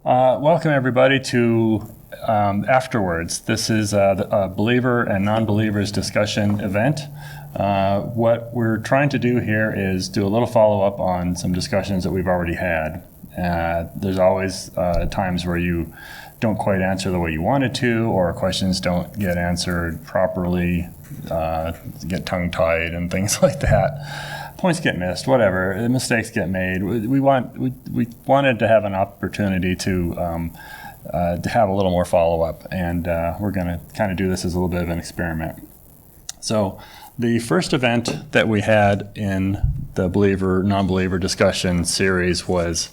Welcome, everybody, to AfterWords. This is a believer and non-believers discussion event. What we're trying to do here is do a little follow-up on some discussions that we've already had. There's always times where you don't quite answer the way you wanted to, or questions don't get answered properly, get tongue-tied and things like that. Points get missed, whatever. Mistakes get made. We wanted to have an opportunity to have a little more follow-up, and we're going to kind of do this as a little bit of an experiment. So the first event that we had in the believer, non-believer discussion series was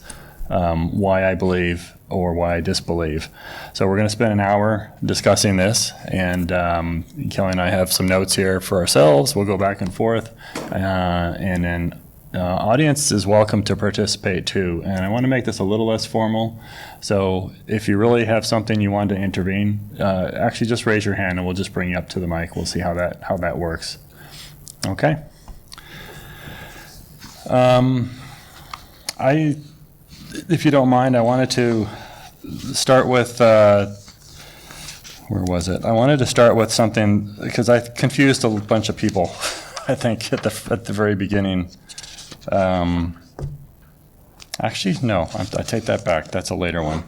why I believe or why I disbelieve. So we're going to spend an hour discussing this, and Kelly and I have some notes here for ourselves. We'll go back and forth, and then audience is welcome to participate too. And I want to make this a little less formal. So if you really have something you want to intervene, actually just raise your hand and we'll just bring you up to the mic. We'll see how that works. Okay. If you don't mind, I wanted to start with, where was it? I wanted to start with something, because I confused a bunch of people, I think, at the very beginning. Actually, no, I take that back. That's a later one.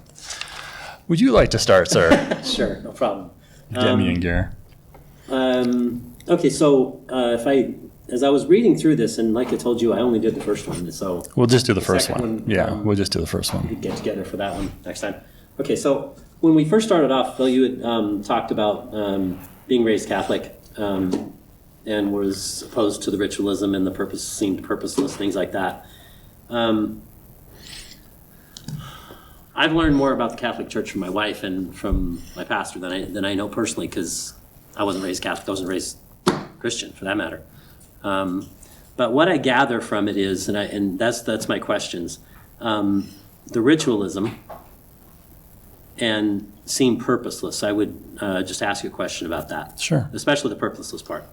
Would you like to start, sir? Sure, no problem. Get me in gear. Okay, so as I was reading through this, and like I told you, I only did the first one, so we'll just do the first second one. Yeah, we'll just do the first one. We get together for that one next time. Okay, so when we first started off, Phil, you had talked about being raised Catholic and was opposed to the ritualism and the seemed purposeless, things like that. I've learned more about the Catholic Church from my wife and from my pastor than I know personally, because I wasn't raised Catholic. I wasn't raised Christian, for that matter. But what I gather from it is, and that's my questions, the ritualism and seem purposeless. I would just ask you a question about that. Sure. Especially the purposeless part.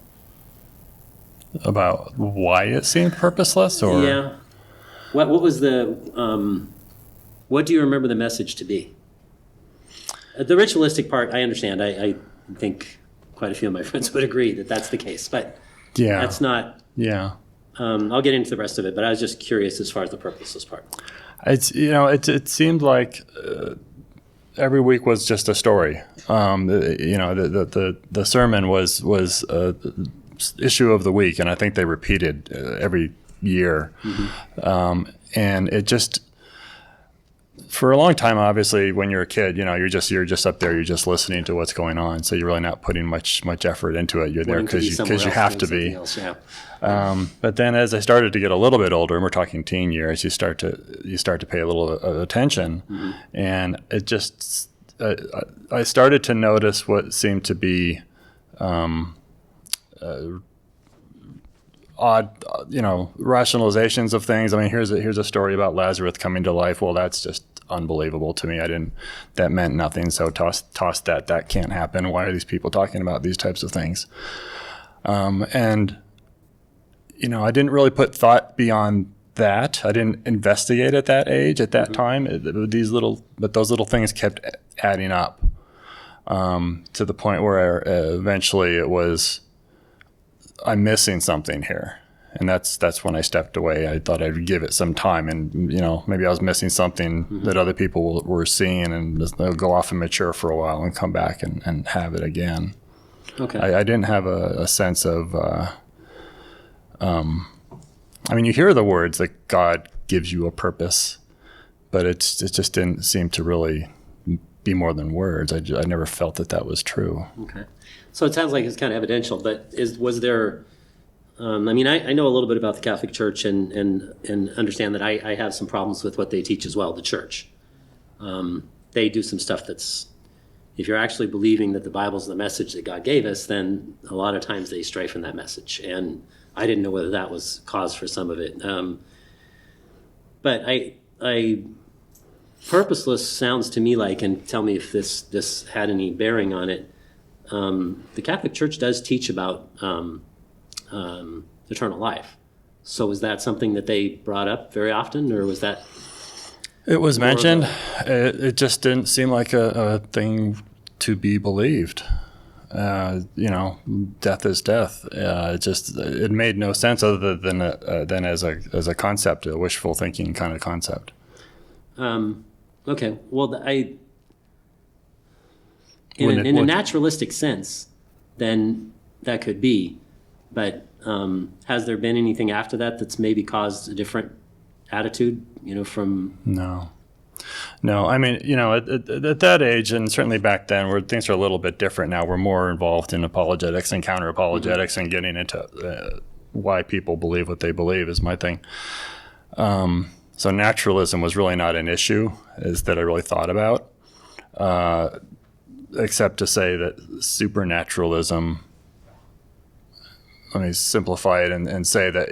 About why it seemed purposeless, or yeah, what was the what do you remember the message to be? The ritualistic part, I understand. I think quite a few of my friends would agree that that's the case, but yeah, that's not. Yeah. I'll get into the rest of it, but I was just curious as far as the purposeless part. It seemed like every week was just a story. The sermon was issue of the week, and I think they repeated every year. Mm-hmm. And it just, for a long time, obviously, when you're a kid, you're just up there, you're just listening to what's going on. So you're really not putting much effort into it. You're there because you have to be. Else, yeah. But then, as I started to get a little bit older, and we're talking teen years, you start to pay a little attention, mm-hmm. and it just I started to notice what seemed to be odd, rationalizations of things. I mean, here's a story about Lazarus coming to life. Well, that's just unbelievable to me. That meant nothing. So toss that. That can't happen. Why are these people talking about these types of things? And I didn't really put thought beyond that. I didn't investigate at that age, at that mm-hmm. time. But those little things kept adding up to the point where eventually it was, I'm missing something here. And that's when I stepped away. I thought I'd give it some time, and maybe I was missing something mm-hmm. that other people were seeing, and they'll go off and mature for a while and come back and have it again. Okay. I didn't have a sense of, you hear the words that God gives you a purpose, but it just didn't seem to really be more than words. I never felt that was true. Okay. So it sounds like it's kind of evidential, but was there, I know a little bit about the Catholic Church and understand that I have some problems with what they teach as well, the church. They do some stuff that's, if you're actually believing that the Bible's the message that God gave us, then a lot of times they stray from that message. And I didn't know whether that was cause for some of it. But I purposeless sounds to me like, and tell me if this had any bearing on it, the Catholic Church does teach about eternal life. So was that something that they brought up very often, or was that It was mentioned. the- It just didn't seem like a thing to be believed. Death is death. It made no sense other than as a concept, a wishful thinking kind of concept. Okay. Well, in a naturalistic sense, then that could be. But has there been anything after that that's maybe caused a different attitude? From No. I mean, at that age, and certainly back then, where things are a little bit different now, we're more involved in apologetics and counter-apologetics and getting into why people believe what they believe is my thing. So naturalism was really not an issue that I really thought about, except to say that supernaturalism, let me simplify it and say that,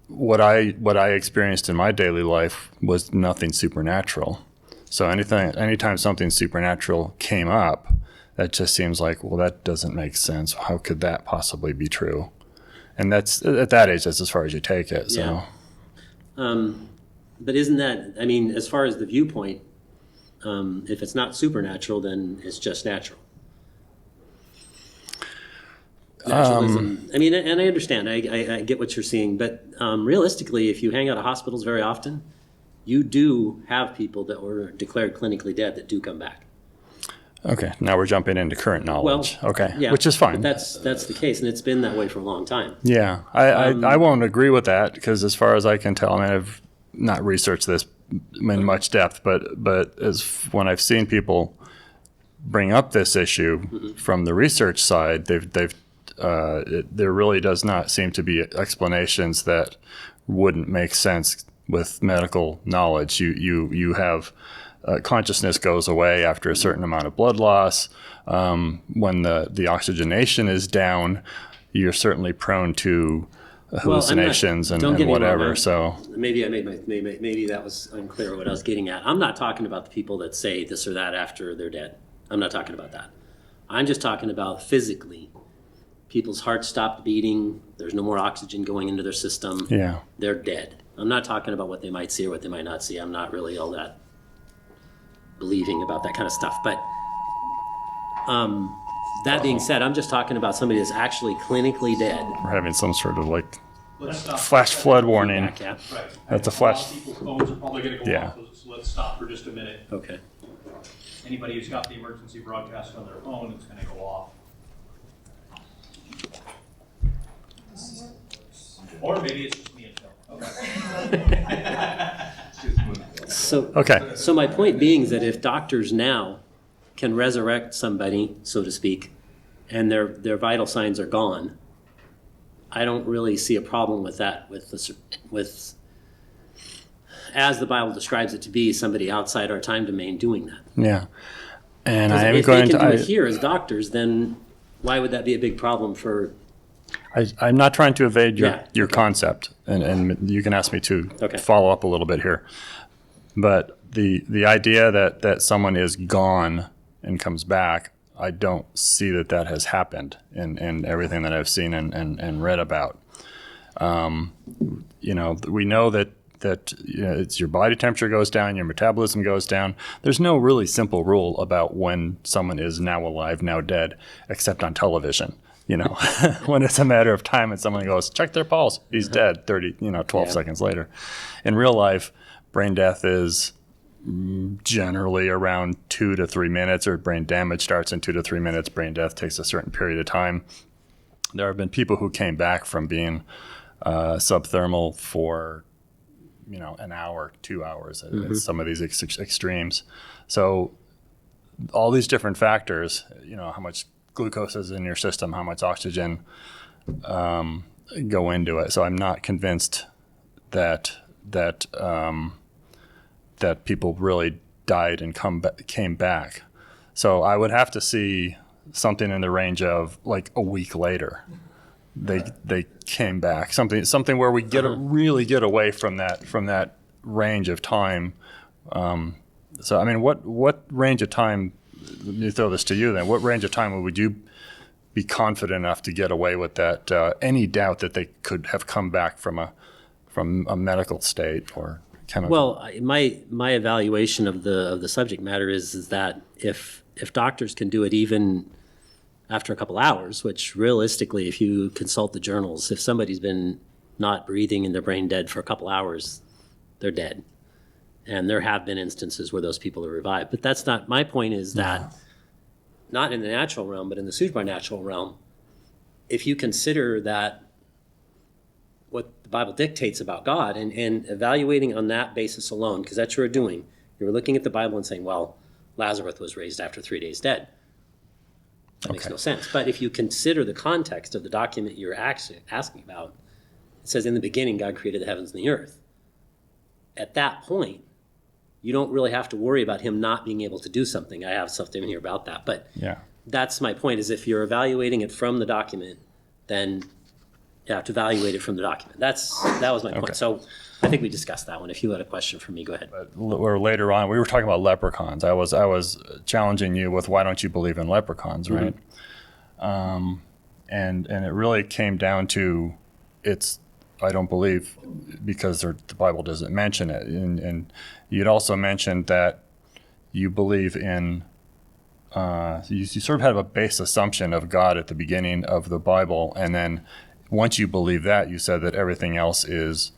what I experienced in my daily life was nothing supernatural. So anytime something supernatural came up, that just seems like, well, that doesn't make sense. How could that possibly be true? And that's at that age, that's as far as you take it. So. Yeah. But isn't that, I mean, as far as the viewpoint, if it's not supernatural, then it's just natural. Naturalism. I mean, and I understand. I get what you're seeing, but realistically, if you hang out at hospitals very often, you do have people that were declared clinically dead that do come back. Okay, now we're jumping into current knowledge. Well, okay, yeah, which is fine. That's the case, and it's been that way for a long time. Yeah, I won't agree with that because as far as I can tell, I mean, I've not researched this in much depth, but when I've seen people bring up this issue from the research side, there really does not seem to be explanations that wouldn't make sense with medical knowledge. You have consciousness goes away after a certain amount of blood loss. When the oxygenation is down, you're certainly prone to hallucinations and whatever. So maybe that was unclear what I was getting at. I'm not talking about the people that say this or that after they're dead. I'm not talking about that. I'm just talking about physically. People's hearts stopped beating. There's no more oxygen going into their system. Yeah, they're dead. I'm not talking about what they might see or what they might not see. I'm not really all that believing about that kind of stuff. But that being said, I'm just talking about somebody that's actually clinically dead. we're having some sort of like flash flood warning. Back, yeah. Right. That's a flash. People's phones are probably going to go Yeah. off, so let's stop for just a minute. Okay. Anybody who's got the emergency broadcast on their phone, it's going to go off. Or maybe it's just me and Phil. Okay. So my point being is that if doctors now can resurrect somebody, so to speak, and their vital signs are gone, I don't really see a problem with that. With as the Bible describes it to be, somebody outside our time domain doing that. Yeah, and I am if going they can to. do it here as doctors, then why would that be a big problem for? I'm not trying to evade your Okay. concept, and you can ask me to Okay. follow up a little bit here. But the idea that someone is gone and comes back, I don't see that has happened in everything that I've seen and read about. We know that it's your body temperature goes down, your metabolism goes down. There's no really simple rule about when someone is now alive, now dead, except on television. When it's a matter of time and someone goes, check their pulse, he's dead 12 seconds later. In real life, brain death is generally around 2 to 3 minutes, or brain damage starts in 2 to 3 minutes. Brain death takes a certain period of time. There have been people who came back from being subthermal for an hour, 2 hours at some of these extremes. So all these different factors, how much glucose is in your system, how much oxygen go into it. So I'm not convinced that people really died and came back. So I would have to see something in the range of like a week later. They came back. Something where we really get away from that range of time. So I mean, what range of time? Let me throw this to you then. What range of time would you be confident enough to get away with that? Any doubt that they could have come back from a medical state or kind of. Well, my evaluation of the subject matter is that if doctors can do it even after a couple hours, which realistically, if you consult the journals, if somebody's been not breathing and they're brain dead for a couple hours, they're dead. And there have been instances where those people are revived. But that's not, my point is that not in the natural realm, but in the supernatural realm, if you consider that what the Bible dictates about God and evaluating on that basis alone, because that's what you're doing, you're looking at the Bible and saying, well, Lazarus was raised after 3 days dead. That makes no sense. But if you consider the context of the document you're actually asking about, it says, in the beginning, God created the heavens and the earth. At that point, you don't really have to worry about him not being able to do something. I have something in here about that. But that's my point, is if you're evaluating it from the document, then you have to evaluate it from the document. That was my point. So I think we discussed that one. If you had a question for me, go ahead. Or later on, we were talking about leprechauns. I was challenging you with, why don't you believe in leprechauns, right? And it really came down to, I don't believe because the Bible doesn't mention it. And you'd also mentioned that you believe in, you sort of have a base assumption of God at the beginning of the Bible, and then once you believe that, you said that everything else is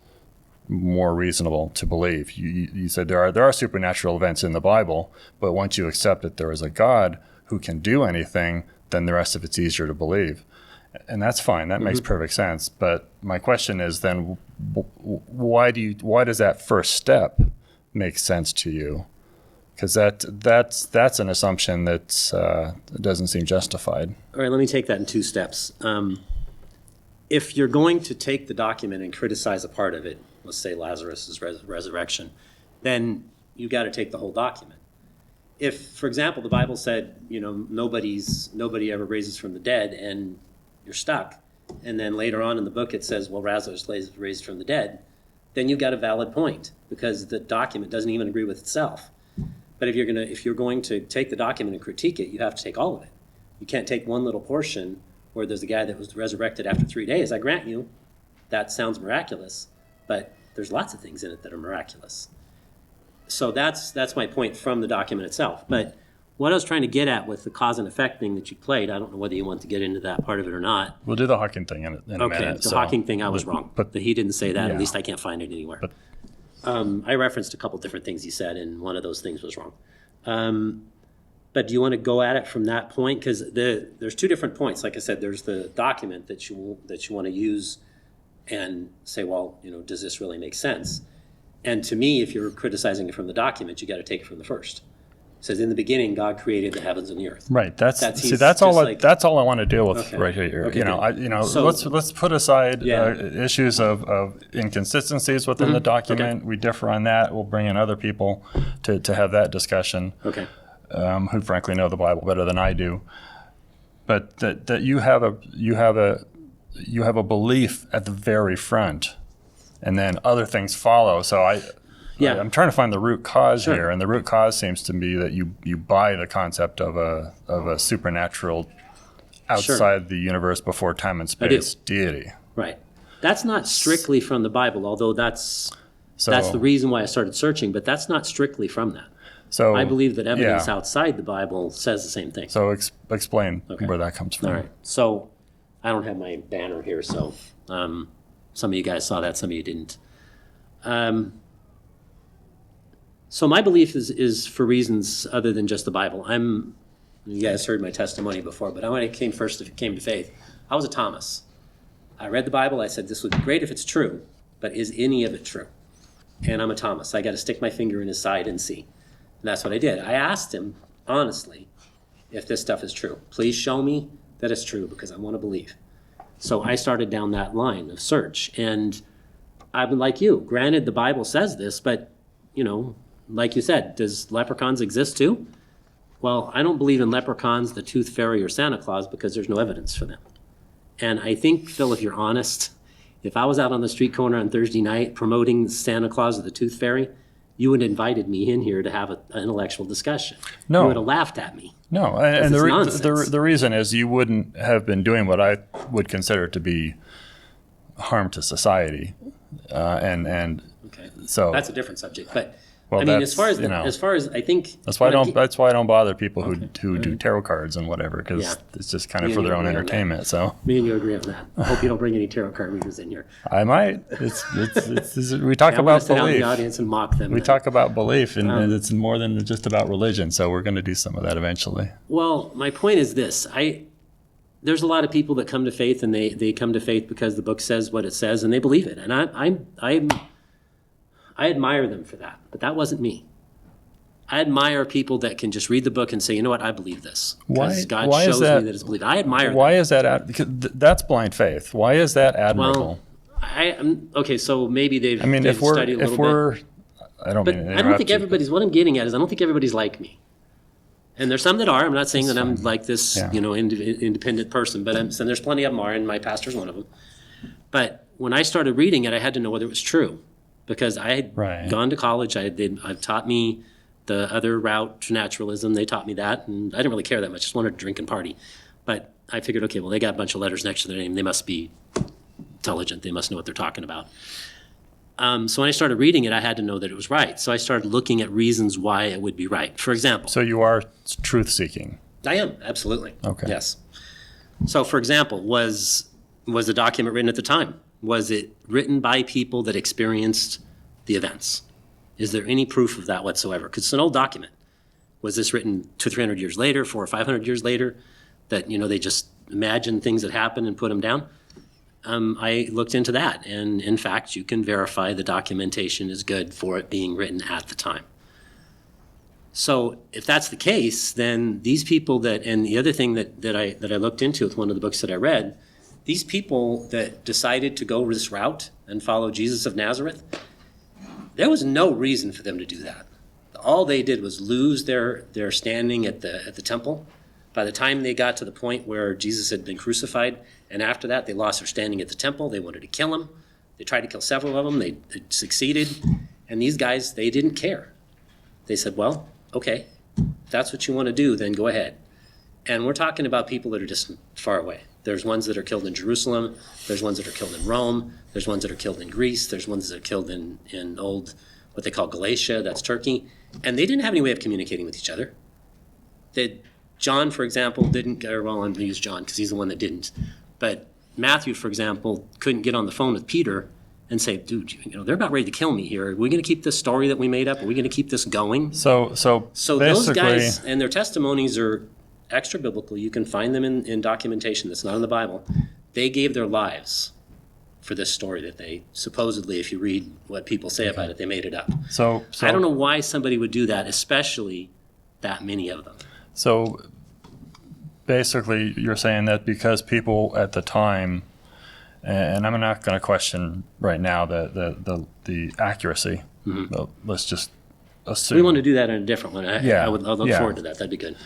more reasonable to believe. You said there are supernatural events in the Bible, but once you accept that there is a God who can do anything, then the rest of it's easier to believe. And that's fine. That makes perfect sense. But my question is then, why does that first step make sense to you? Because that's an assumption that doesn't seem justified. All right, let me take that in two steps. If you're going to take the document and criticize a part of it, let's say Lazarus' resurrection, then you got to take the whole document. If, for example, the Bible said, nobody ever raises from the dead, and you're stuck, and then later on in the book it says, well, Lazarus raised from the dead, then you've got a valid point, because the document doesn't even agree with itself. But if you're going to take the document and critique it, you have to take all of it. You can't take one little portion where there's a guy that was resurrected after 3 days. I grant you, that sounds miraculous, but there's lots of things in it that are miraculous. So that's my point from the document itself. But what I was trying to get at with the cause and effect thing that you played, I don't know whether you want to get into that part of it or not. We'll do the Hawking thing in a minute. Okay, the Hawking thing, I was wrong. But he didn't say that. At least I can't find it anywhere. I referenced a couple different things he said, and one of those things was wrong. But do you want to go at it from that point? Because there's two different points. Like I said, there's the document that you want to use and say, well, does this really make sense? And to me, if you're criticizing it from the document, you got to take it from the first. It says, in the beginning, God created the heavens and the earth. Right. That's all I want to deal with right here. Okay, so, let's put aside issues of inconsistencies within the document. We differ on that. We'll bring in other people to have that discussion. Okay. Who frankly know the Bible better than I do. But that you have a belief at the very front, and then other things follow. So I'm trying to find the root cause here, and the root cause seems to be that you buy the concept of a supernatural, outside the universe, before time and space deity. Right. That's not strictly from the Bible, although that's the reason why I started searching. But that's not strictly from that. So I believe that evidence outside the Bible says the same thing. So explain where that comes from. All right. So I don't have my banner here, so some of you guys saw that, some of you didn't. So my belief is for reasons other than just the Bible. You guys heard my testimony before, but when I came to faith, I was a Thomas. I read the Bible. I said, this would be great if it's true, but is any of it true? And I'm a Thomas. I got to stick my finger in his side and see. And that's what I did. I asked him, honestly, if this stuff is true. Please show me that it's true, because I want to believe. So I started down that line of search. And I've been like you. Granted, the Bible says this, but, like you said, does leprechauns exist too? Well, I don't believe in leprechauns, the tooth fairy, or Santa Claus, because there's no evidence for them. And I think, Phil, if you're honest, if I was out on the street corner on Thursday night promoting Santa Claus or the tooth fairy, you would have invited me in here to have an intellectual discussion. No. You would have laughed at me. No, and the reason is you wouldn't have been doing what I would consider to be harm to society. And Okay. So That's a different subject, but Well, I mean, that's, as far as you know, as far as I think that's why I when don't. That's why I don't bother people who Okay. do tarot cards and whatever, because Yeah. it's just kind of Me for and their you own agree on that. entertainment. So Me and you agree on that. I hope you don't bring any tarot card readers in here. I might. We talk I'm going to about sit out in the belief. audience and mock them. We then. talk about belief, and it's more than just about religion. So we're going to do some of that eventually. Well, my point is this: there's a lot of people that come to faith, and they come to faith because the book says what it says, and they believe it. And I admire them for that. But that wasn't me. I admire people that can just read the book and say, you know what, I believe this. Because God why is shows that- me that it's believed. I admire Why them. is that? Because that's blind faith. Why is that admirable? Well, okay, so maybe they've, I mean, they've if we're studied a little bit. I don't But mean to I don't interrupt think you. everybody's, what I'm getting at is I don't think everybody's like me. And there's some that are. I'm not saying that I'm like this, Yeah. independent person, but and there's plenty of them are, and my pastor's one of them. But when I started reading it, I had to know whether it was true, because I had Right. gone to college. I've taught me the other route to naturalism. They taught me that, and I didn't really care that much. Just wanted to drink and party. But I figured, okay, well, they got a bunch of letters next to their name. They must be intelligent. They must know what they're talking about. So when I started reading it, I had to know that it was right. So I started looking at reasons why it would be right. For example, So you are truth seeking. I am, absolutely. Okay. Yes. So, for example, was the document written at the time? Was it written by people that experienced the events? Is there any proof of that whatsoever? Because it's an old document. Was this written 200 or 300 years later, 400 or 500 years later, that, they just imagined things that happened and put them down? I looked into that, and in fact, you can verify the documentation is good for it being written at the time. So if that's the case, then these people and the other thing that I looked into with one of the books that I read, these people that decided to go this route and follow Jesus of Nazareth, there was no reason for them to do that. All they did was lose their standing at the temple. By the time they got to the point where Jesus had been crucified, and after that, they lost their standing at the temple. They wanted to kill him. They tried to kill several of them. They succeeded. And these guys, they didn't care. They said, well, okay, if that's what you want to do, then go ahead. And we're talking about people that are just far away. There's ones that are killed in Jerusalem. There's ones that are killed in Rome. There's ones that are killed in Greece. There's ones that are killed in old, what they call Galatia, that's Turkey. And they didn't have any way of communicating with each other. John, for example, didn't, or well, I'm going to use John because he's the one that didn't. But Matthew, for example, couldn't get on the phone with Peter and say, dude, they're about ready to kill me here. Are we going to keep this story that we made up? Are we going to keep this going? So those basically, guys and their testimonies are extra biblical. You can find them in documentation that's not in the Bible. They gave their lives for this story that they supposedly, if you read what people say about it, they made it up. So I don't know why somebody would do that, especially that many of them. So basically, you're saying that because people at the time, and I'm not going to question right now the accuracy. But let's just assume. We want to do that in a different one. Yeah. I'll look Yeah. forward to that. That'd be good.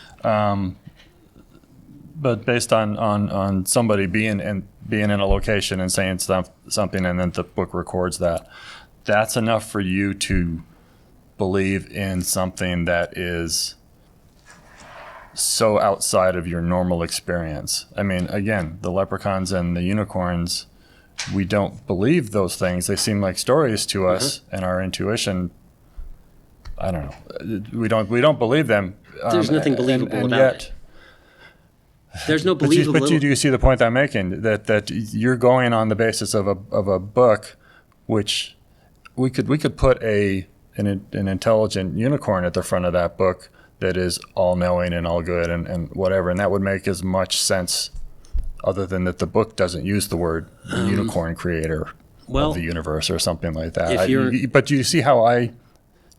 But based on somebody being in a location and saying something, and then the book records that, that's enough for you to believe in something that is so outside of your normal experience. I mean, again, the leprechauns and the unicorns, we don't believe those things. They seem like stories to us, and our intuition, I don't know. We don't believe them. There's nothing believable and about yet, it. There's no believable. But do you see the point I'm making? That you're going on the basis of a book, which we could put an intelligent unicorn at the front of that book that is all knowing and all good and whatever, and that would make as much sense, other than that the book doesn't use the word unicorn creator of the universe or something like that. But do you see how I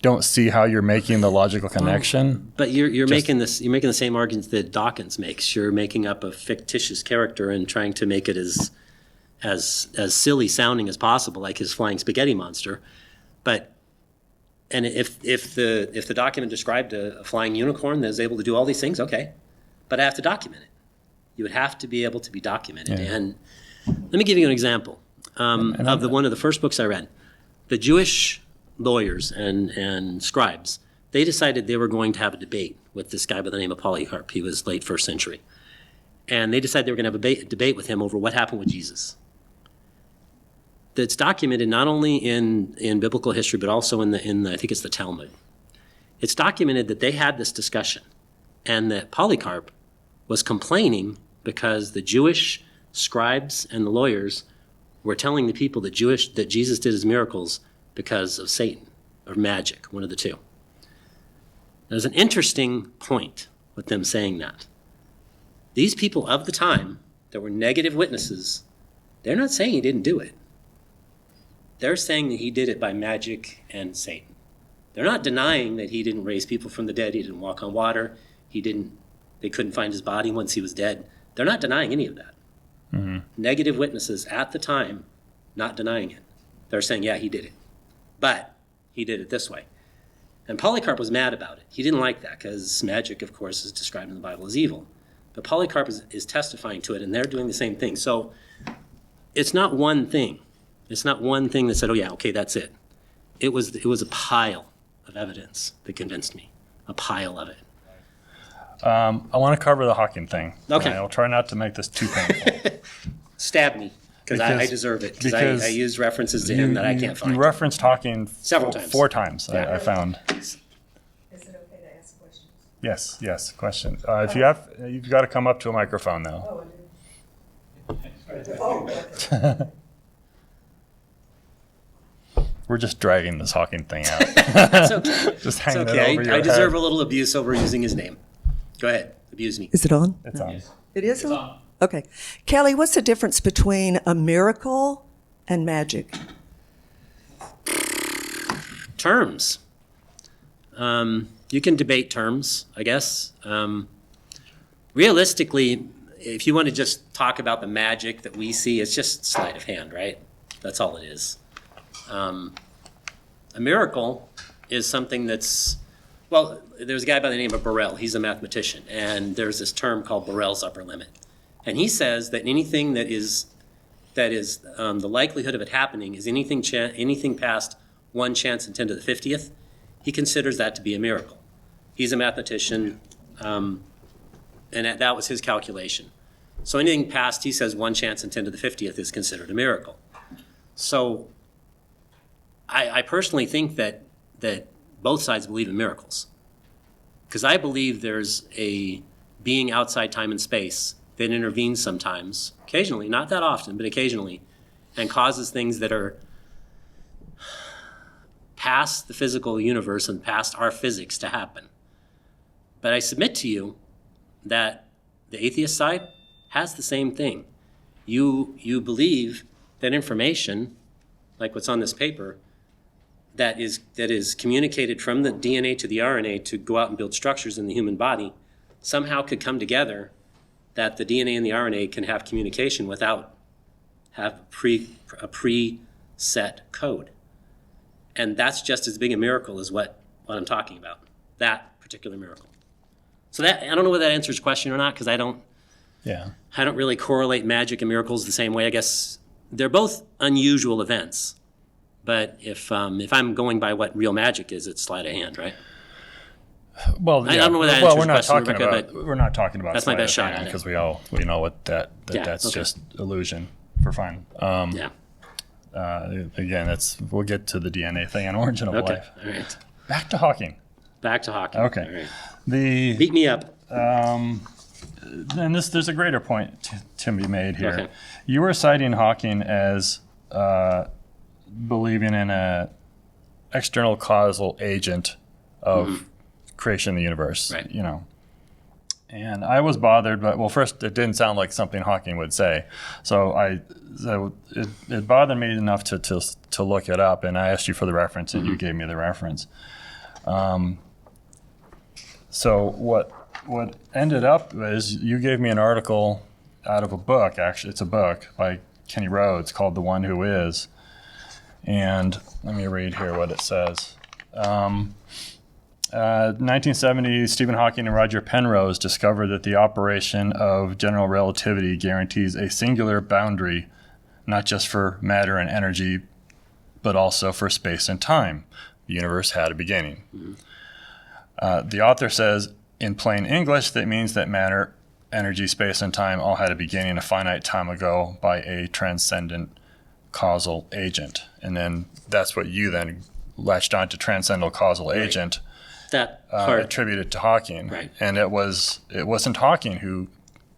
don't see how you're making the logical connection? But you're making the same arguments that Dawkins makes. You're making up a fictitious character and trying to make it as silly sounding as possible, like his flying spaghetti monster. And if the document described a flying unicorn that is able to do all these things, okay, but I have to document it. You would have to be able to be documented. Yeah. And let me give you an example one of the first books I read. The Jewish lawyers and scribes, they decided they were going to have a debate with this guy by the name of Polycarp. He was late first century. And they decided they were going to have a debate with him over what happened with Jesus. that's documented not only in biblical history, but also in the I think it's the Talmud. It's documented that they had this discussion, and that Polycarp was complaining because the Jewish scribes and the lawyers were telling the people that Jesus did his miracles because of Satan or magic, one of the two. There's an interesting point with them saying that. These people of the time that were negative witnesses, they're not saying he didn't do it. They're saying that he did it by magic and Satan. They're not denying that he didn't raise people from the dead, he didn't walk on water, they couldn't find his body once he was dead. They're not denying any of that. Mm-hmm. Negative witnesses at the time, not denying it. They're saying, yeah, he did it. But he did it this way. And Polycarp was mad about it. He didn't like that because magic, of course, is described in the Bible as evil. But Polycarp is testifying to it, and they're doing the same thing. So it's not one thing. It's not one thing that said, oh, yeah, okay, that's it. It was a pile of evidence that convinced me, a pile of it. I want to cover the Hawking thing. Okay. I'll try not to make this too painful. Stab me, because I deserve it. Because I used references to him that I can't find. You referenced Hawking several times. 4 times, Yeah. I found. Is it okay to ask questions? Yes, question. If you have, you've got to come up to a microphone, though. Oh, I do. Oh, okay. We're just dragging this Hawking thing out. It's okay. Just It's hanging it okay. over your I deserve head. a little abuse over using his name. Go ahead, abuse me. Is it on? It's on. It is It's on. Okay. Kelly, what's the difference between a miracle and magic? Terms. You can debate terms, I guess. Realistically, if you want to just talk about the magic that we see, it's just sleight of hand, right? That's all it is. A miracle is something that's, well, there's a guy by the name of Burrell. He's a mathematician, and there's this term called Burrell's upper limit. And he says that anything that is the likelihood of it happening is anything past 1 chance in 10 to the 50th. He considers that to be a miracle. He's a mathematician, and that was his calculation. So anything past, he says, 1 chance in 10 to the 50th is considered a miracle. So I personally think that both sides believe in miracles. Because I believe there's a being outside time and space that intervenes sometimes, occasionally, not that often, but occasionally, and causes things that are past the physical universe and past our physics to happen. But I submit to you that the atheist side has the same thing. You believe that information, like what's on this paper, that is communicated from the DNA to the RNA to go out and build structures in the human body, somehow could come together, that the DNA and the RNA can have communication without have a preset code. And that's just as big a miracle as what I'm talking about, that particular miracle. So that, I don't know whether that answers your question or not, because I don't really correlate magic and miracles the same way. I guess they're both unusual events. But if I'm going by what real magic is, it's sleight of hand, right? Well, I don't know whether that answers we're not your question, talking Rebecca, about but we're not talking about that's my sleight best of shot hand, at it. because we know what that's okay. just illusion for fun. Yeah. Again, we'll get to the DNA thing and Origin of Okay. Life. All right. Back to Hawking. Back to Hawking. Okay. All right. The Beat me up. and there's a greater point to be made here. Okay. You were citing Hawking as believing in a external causal agent of creation of the universe. Right. You know. And I was bothered, but first it didn't sound like something Hawking would say. So it bothered me enough to look it up, and I asked you for the reference, and you gave me the reference. So what ended up is you gave me an article out of a book. Actually, it's a book by Kenny Rhodes called "The One Who Is," and let me read here what it says. 1970, Stephen Hawking and Roger Penrose discovered that the operation of general relativity guarantees a singular boundary, not just for matter and energy, but also for space and time. The universe had a beginning. The author says, in plain English, that means that matter, energy, space, and time all had a beginning a finite time ago by a transcendent causal agent. And then that's what you then latched on to transcendental causal agent, That part, attributed to Hawking. Right. And it wasn't Hawking who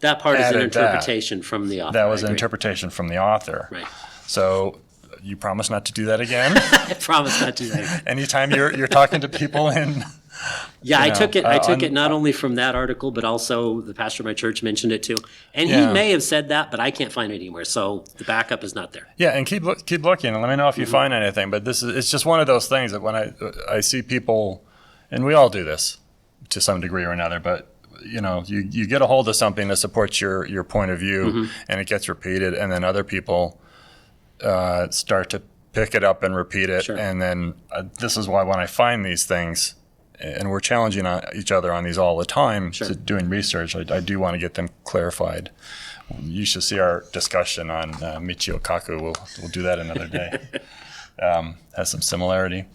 that part is an added that. interpretation from the author. That was I an agree. interpretation from the author. Right. So you promise not to do that again? I promise not to do that again. Anytime you're talking to people in... Yeah, I know, took it not only from that article, but also the pastor of my church mentioned it too. And he Yeah. may have said that, but I can't find it anywhere. So the backup is not there. Yeah, and keep looking, and let me know if you find anything. But it's just one of those things that when I see people, and we all do this to some degree or another, but you get a hold of something that supports your point of view, and it gets repeated, and then other people start to pick it up and repeat it, Sure. and then this is why when I find these things, and we're challenging each other on these all the time, Sure. doing research, I do want to get them clarified. You should see our discussion on Michio Kaku. We'll do that another day. Has some similarity.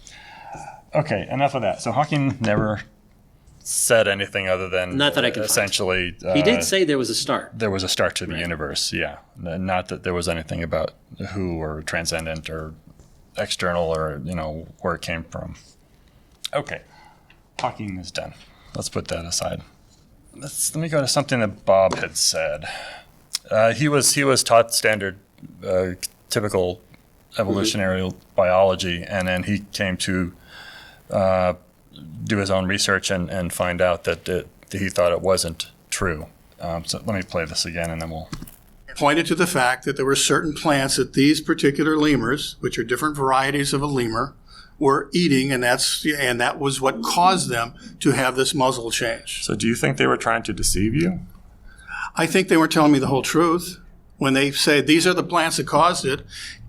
Okay, enough of that. So Hawking never said anything other than Not that I can find. essentially. He did say there was a start. There was a start to the universe, yeah. Not that there was anything about who or transcendent or external or where it came from. Okay, Hawking is done. Let's put that aside. Let me go to something that Bob had said. He was taught standard, typical evolutionary biology, and then he came to do his own research and find out that he thought it wasn't true. So let me play this again, and then we'll... Pointed to the fact that there were certain plants that these particular lemurs, which are different varieties of a lemur, were eating, and that was what caused them to have this muzzle change. So do you think they were trying to deceive you? I think they were telling me the whole truth when they say these are the plants that caused it,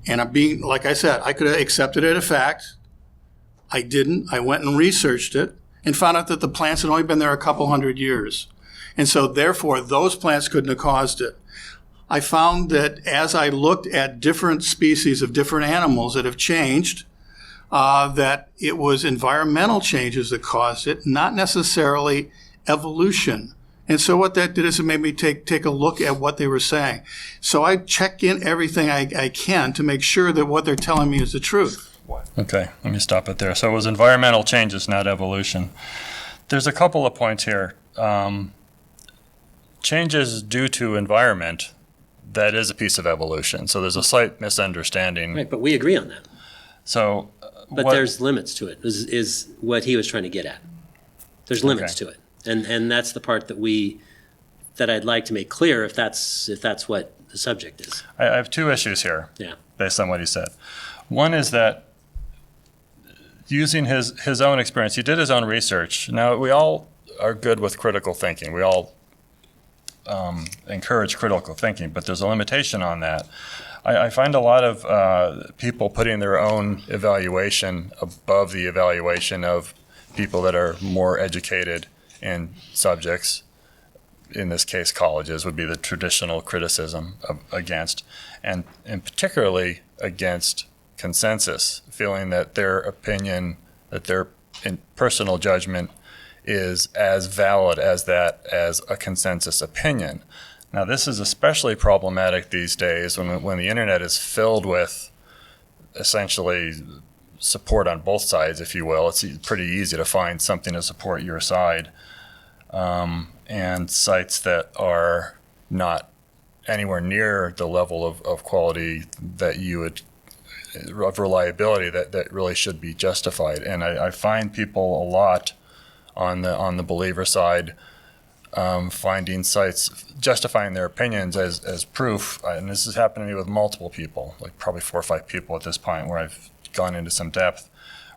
and I'm being, like I said, I could have accepted it as a fact. I didn't. I went and researched it and found out that the plants had only been there a couple hundred years. And so therefore, those plants couldn't have caused it. I found that as I looked at different species of different animals that have changed, that it was environmental changes that caused it, not necessarily evolution. And so what that did is it made me take a look at what they were saying. So I check in everything I can to make sure that what they're telling me is the truth. Okay, let me stop it there. So it was environmental changes, not evolution. There's a couple of points here. Changes due to environment, that is a piece of evolution. So there's a slight misunderstanding. Right, but we agree on that. So, But there's limits to it, is what he was trying to get at. There's limits to it. And that's the part that I'd like to make clear if that's what the subject is. I have two issues here, Yeah. based on what he said. One is that using his own experience, he did his own research. Now, we all are good with critical thinking. We all encourage critical thinking, but there's a limitation on that. I find a lot of people putting their own evaluation above the evaluation of people that are more educated in subjects. In this case, colleges would be the traditional criticism against, and particularly against consensus, feeling that their opinion, that their personal judgment is as valid as a consensus opinion. Now, this is especially problematic these days when the internet is filled with essentially support on both sides, if you will. It's pretty easy to find something to support your side, and sites that are not anywhere near the level of quality that you would, of reliability that really should be justified. And I find people a lot on the believer side finding sites justifying their opinions as proof, and this has happened to me with multiple people, like probably 4 or 5 people at this point, where I've gone into some depth,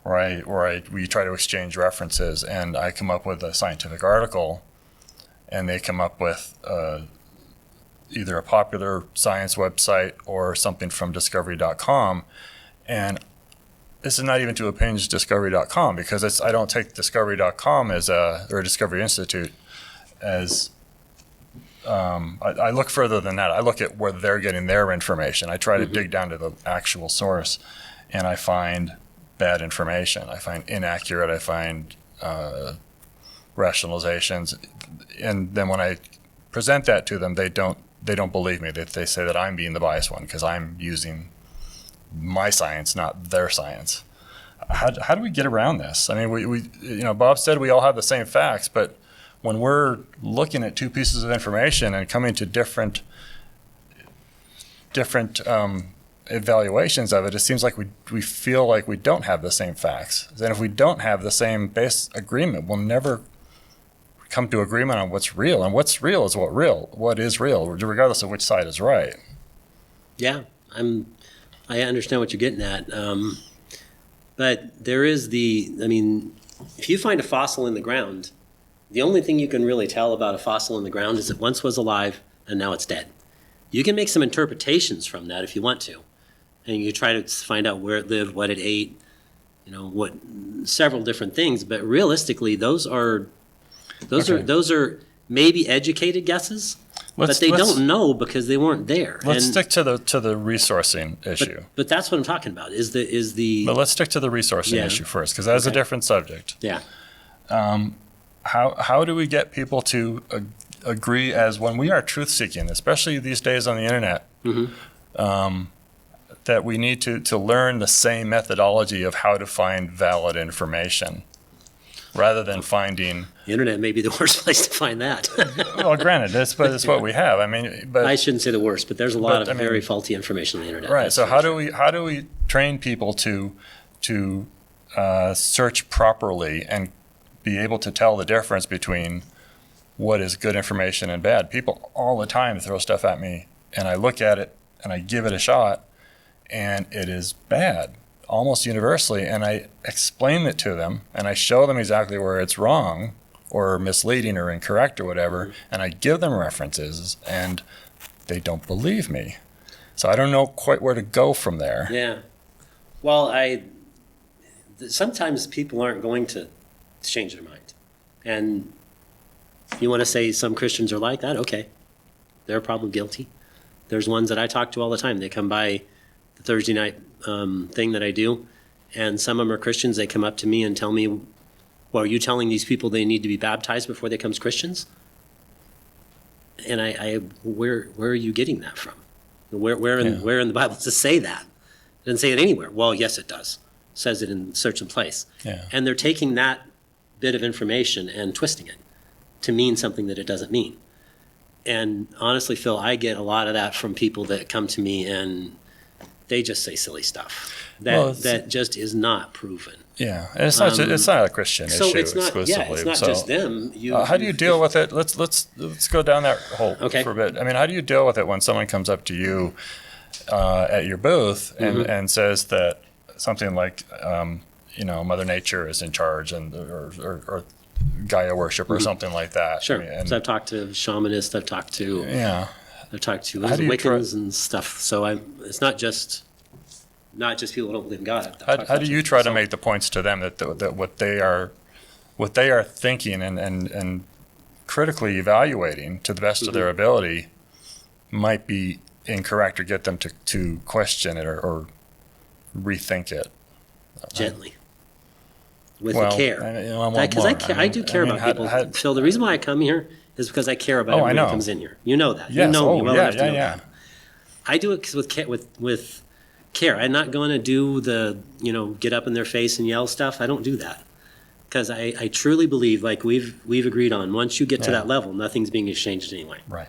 where we try to exchange references, and I come up with a scientific article, and they come up with either a popular science website or something from Discovery.com, and this is not even to impinge Discovery.com, because I don't take Discovery.com or Discovery Institute as I look further than that. I look at where they're getting their information. I try to dig down to the actual source, and I find bad information. I find inaccurate. I find rationalizations, and then when I present that to them, they don't believe me. They say that I'm being the biased one because I'm using my science, not their science. How do we get around this? I mean, we Bob said we all have the same facts, but when we're looking at two pieces of information and coming to different evaluations of it, it seems like we feel like we don't have the same facts. And if we don't have the same base agreement, we'll never come to agreement on what's real. And what's real is what is real, regardless of which side is right. Yeah, I understand what you're getting at. But there is if you find a fossil in the ground, the only thing you can really tell about a fossil in the ground is it once was alive and now it's dead. You can make some interpretations from that if you want to. And you try to find out where it lived, what it ate, several different things. But realistically, those are maybe educated guesses, but they don't know because they weren't there. Let's stick to the resourcing issue. But that's what I'm talking about. But let's stick to the resourcing issue first, because that's a different subject. Yeah. How do we get people to agree, as when we are truth seeking, especially these days on the internet, that we need to learn the same methodology of how to find valid information, rather than finding. The internet may be the worst place to find that. Well, granted, it's what we have. I mean, but I shouldn't say the worst, but there's a lot of very faulty information on the internet. Right. So how do we train people to search properly and be able to tell the difference between what is good information and bad? People all the time throw stuff at me, and I look at it and I give it a shot, and it is bad almost universally, and I explain it to them and I show them exactly where it's wrong or misleading or incorrect or whatever, and I give them references, and they don't believe me. So I don't know quite where to go from there. Yeah. Well, sometimes people aren't going to change their mind. And you want to say some Christians are like that? Okay. They're probably guilty. There's ones that I talk to all the time. They come by the Thursday night thing that I do, and some of them are Christians. They come up to me and tell me, well, are you telling these people they need to be baptized before they become Christians? And where are you getting that from? Where in the Bible does it say that? It doesn't say it anywhere. Well, yes, it does. It says it in certain place. Yeah. And they're taking that bit of information and twisting it to mean something that it doesn't mean. And honestly, Phil, I get a lot of that from people that come to me and they just say silly stuff that just is not proven. Yeah, and it's not a Christian issue exclusively. Yeah, it's not just them. How do you deal with it? Let's go down that hole for a bit. I mean, how do you deal with it when someone comes up to you at your booth and says that something like, Mother Nature is in charge, or Gaia worship or something like that? Sure. I mean, so I've talked to shamanists. I've talked to Wiccans and stuff. So it's not just people who don't believe in God. How do you try to make the points to them that what they are thinking and critically evaluating to the best of their ability might be incorrect, or get them to question it or rethink it gently, with care? Because I do care about people. Phil, the reason why I come here is because I care about everyone who comes in here. You know that. Yes. You know me well enough to know yeah. that. I do it with care. I'm not going to do the get up in their face and yell stuff. I don't do that, because I truly believe, like we've agreed on, once you get to that level, nothing's being exchanged anyway. Right.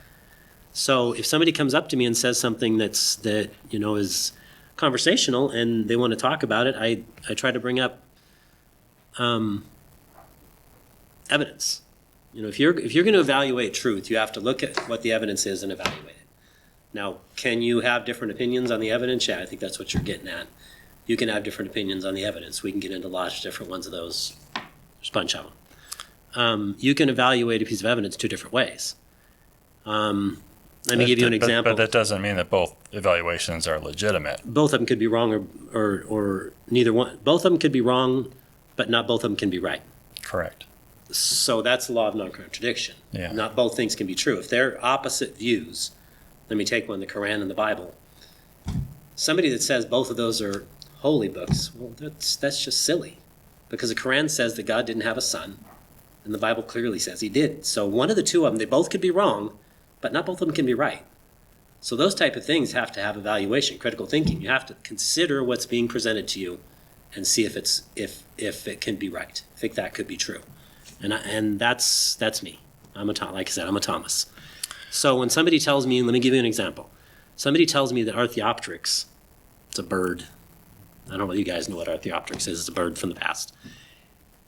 So if somebody comes up to me and says something that is conversational and they want to talk about it, I try to bring up evidence. If you're going to evaluate truth, you have to look at what the evidence is and evaluate it. Now, can you have different opinions on the evidence? Yeah, I think that's what you're getting at. You can have different opinions on the evidence. We can get into lots of different ones of those. There's a bunch of them. You can evaluate a piece of evidence two different ways. Let me give you an example. But that doesn't mean that both evaluations are legitimate. Both of them could be wrong or neither one. Both of them could be wrong, but not both of them can be right. Correct. So that's the law of non-contradiction. Yeah. Not both things can be true. If they're opposite views, let me take one, the Quran and the Bible. Somebody that says both of those are holy books, well, that's just silly. Because the Quran says that God didn't have a son, and the Bible clearly says he did. So one of the two of them, they both could be wrong, but not both of them can be right. So those type of things have to have evaluation, critical thinking. You have to consider what's being presented to you and see if it can be right. I think that could be true. And that's me. Like I said, I'm a Thomas. So when somebody tells me, and let me give you an example. Somebody tells me that Archaeopteryx, it's a bird. I don't know if you guys know what Archaeopteryx is. It's a bird from the past.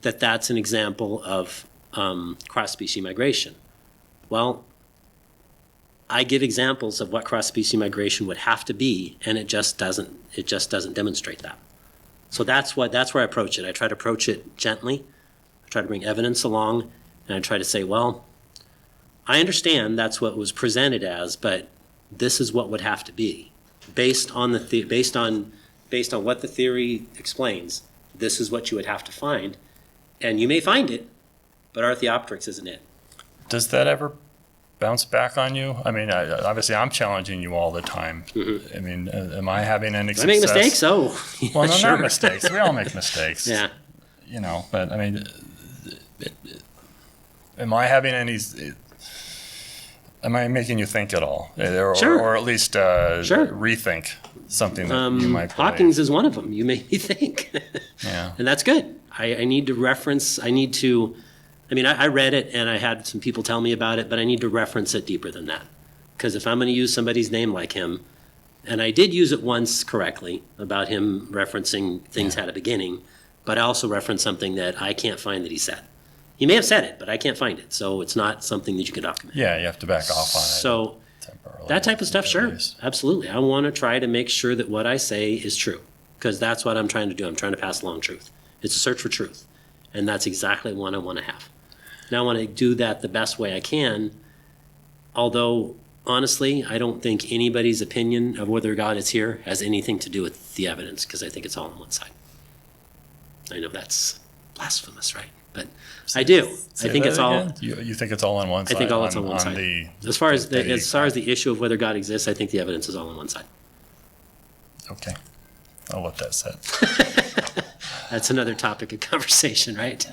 That's an example of cross-species migration. Well, I give examples of what cross-species migration would have to be, and it just doesn't demonstrate that. So that's where I approach it. I try to approach it gently. I try to bring evidence along, and I try to say, well, I understand that's what was presented as, but this is what would have to be based on what the theory explains. This is what you would have to find, and you may find it, but Archaeopteryx isn't it. Does that ever bounce back on you? I mean, obviously, I'm challenging you all the time. Mm-hmm. I mean, am I having any success? I make mistakes, Well, no, sure. not mistakes. We all make mistakes. Yeah. You know, but I mean, am I having any? Am I making you think at all, Sure. or at least rethink something that you might believe? Hawkins is one of them. You made me think. Yeah. And that's good. I need to reference, I read it and I had some people tell me about it, but I need to reference it deeper than that. Because if I'm going to use somebody's name like him, and I did use it once correctly about him referencing things had a beginning, but I also referenced something that I can't find that he said. He may have said it, but I can't find it. So it's not something that you can document. Yeah, you have to back off on it. So temporarily, that type of stuff, at sure, least. absolutely. I want to try to make sure that what I say is true, because that's what I'm trying to do. I'm trying to pass along truth. It's a search for truth, and that's exactly what I want to have. Now I want to do that the best way I can, although honestly, I don't think anybody's opinion of whether God is here has anything to do with the evidence, because I think it's all on one side. I know that's blasphemous, right? But I do. I think Say it's that all. again? You think it's all on one side? I think all it's on one side. As far as the issue of whether God exists, I think the evidence is all on one side. Okay, I'll let that set. That's another topic of conversation, right?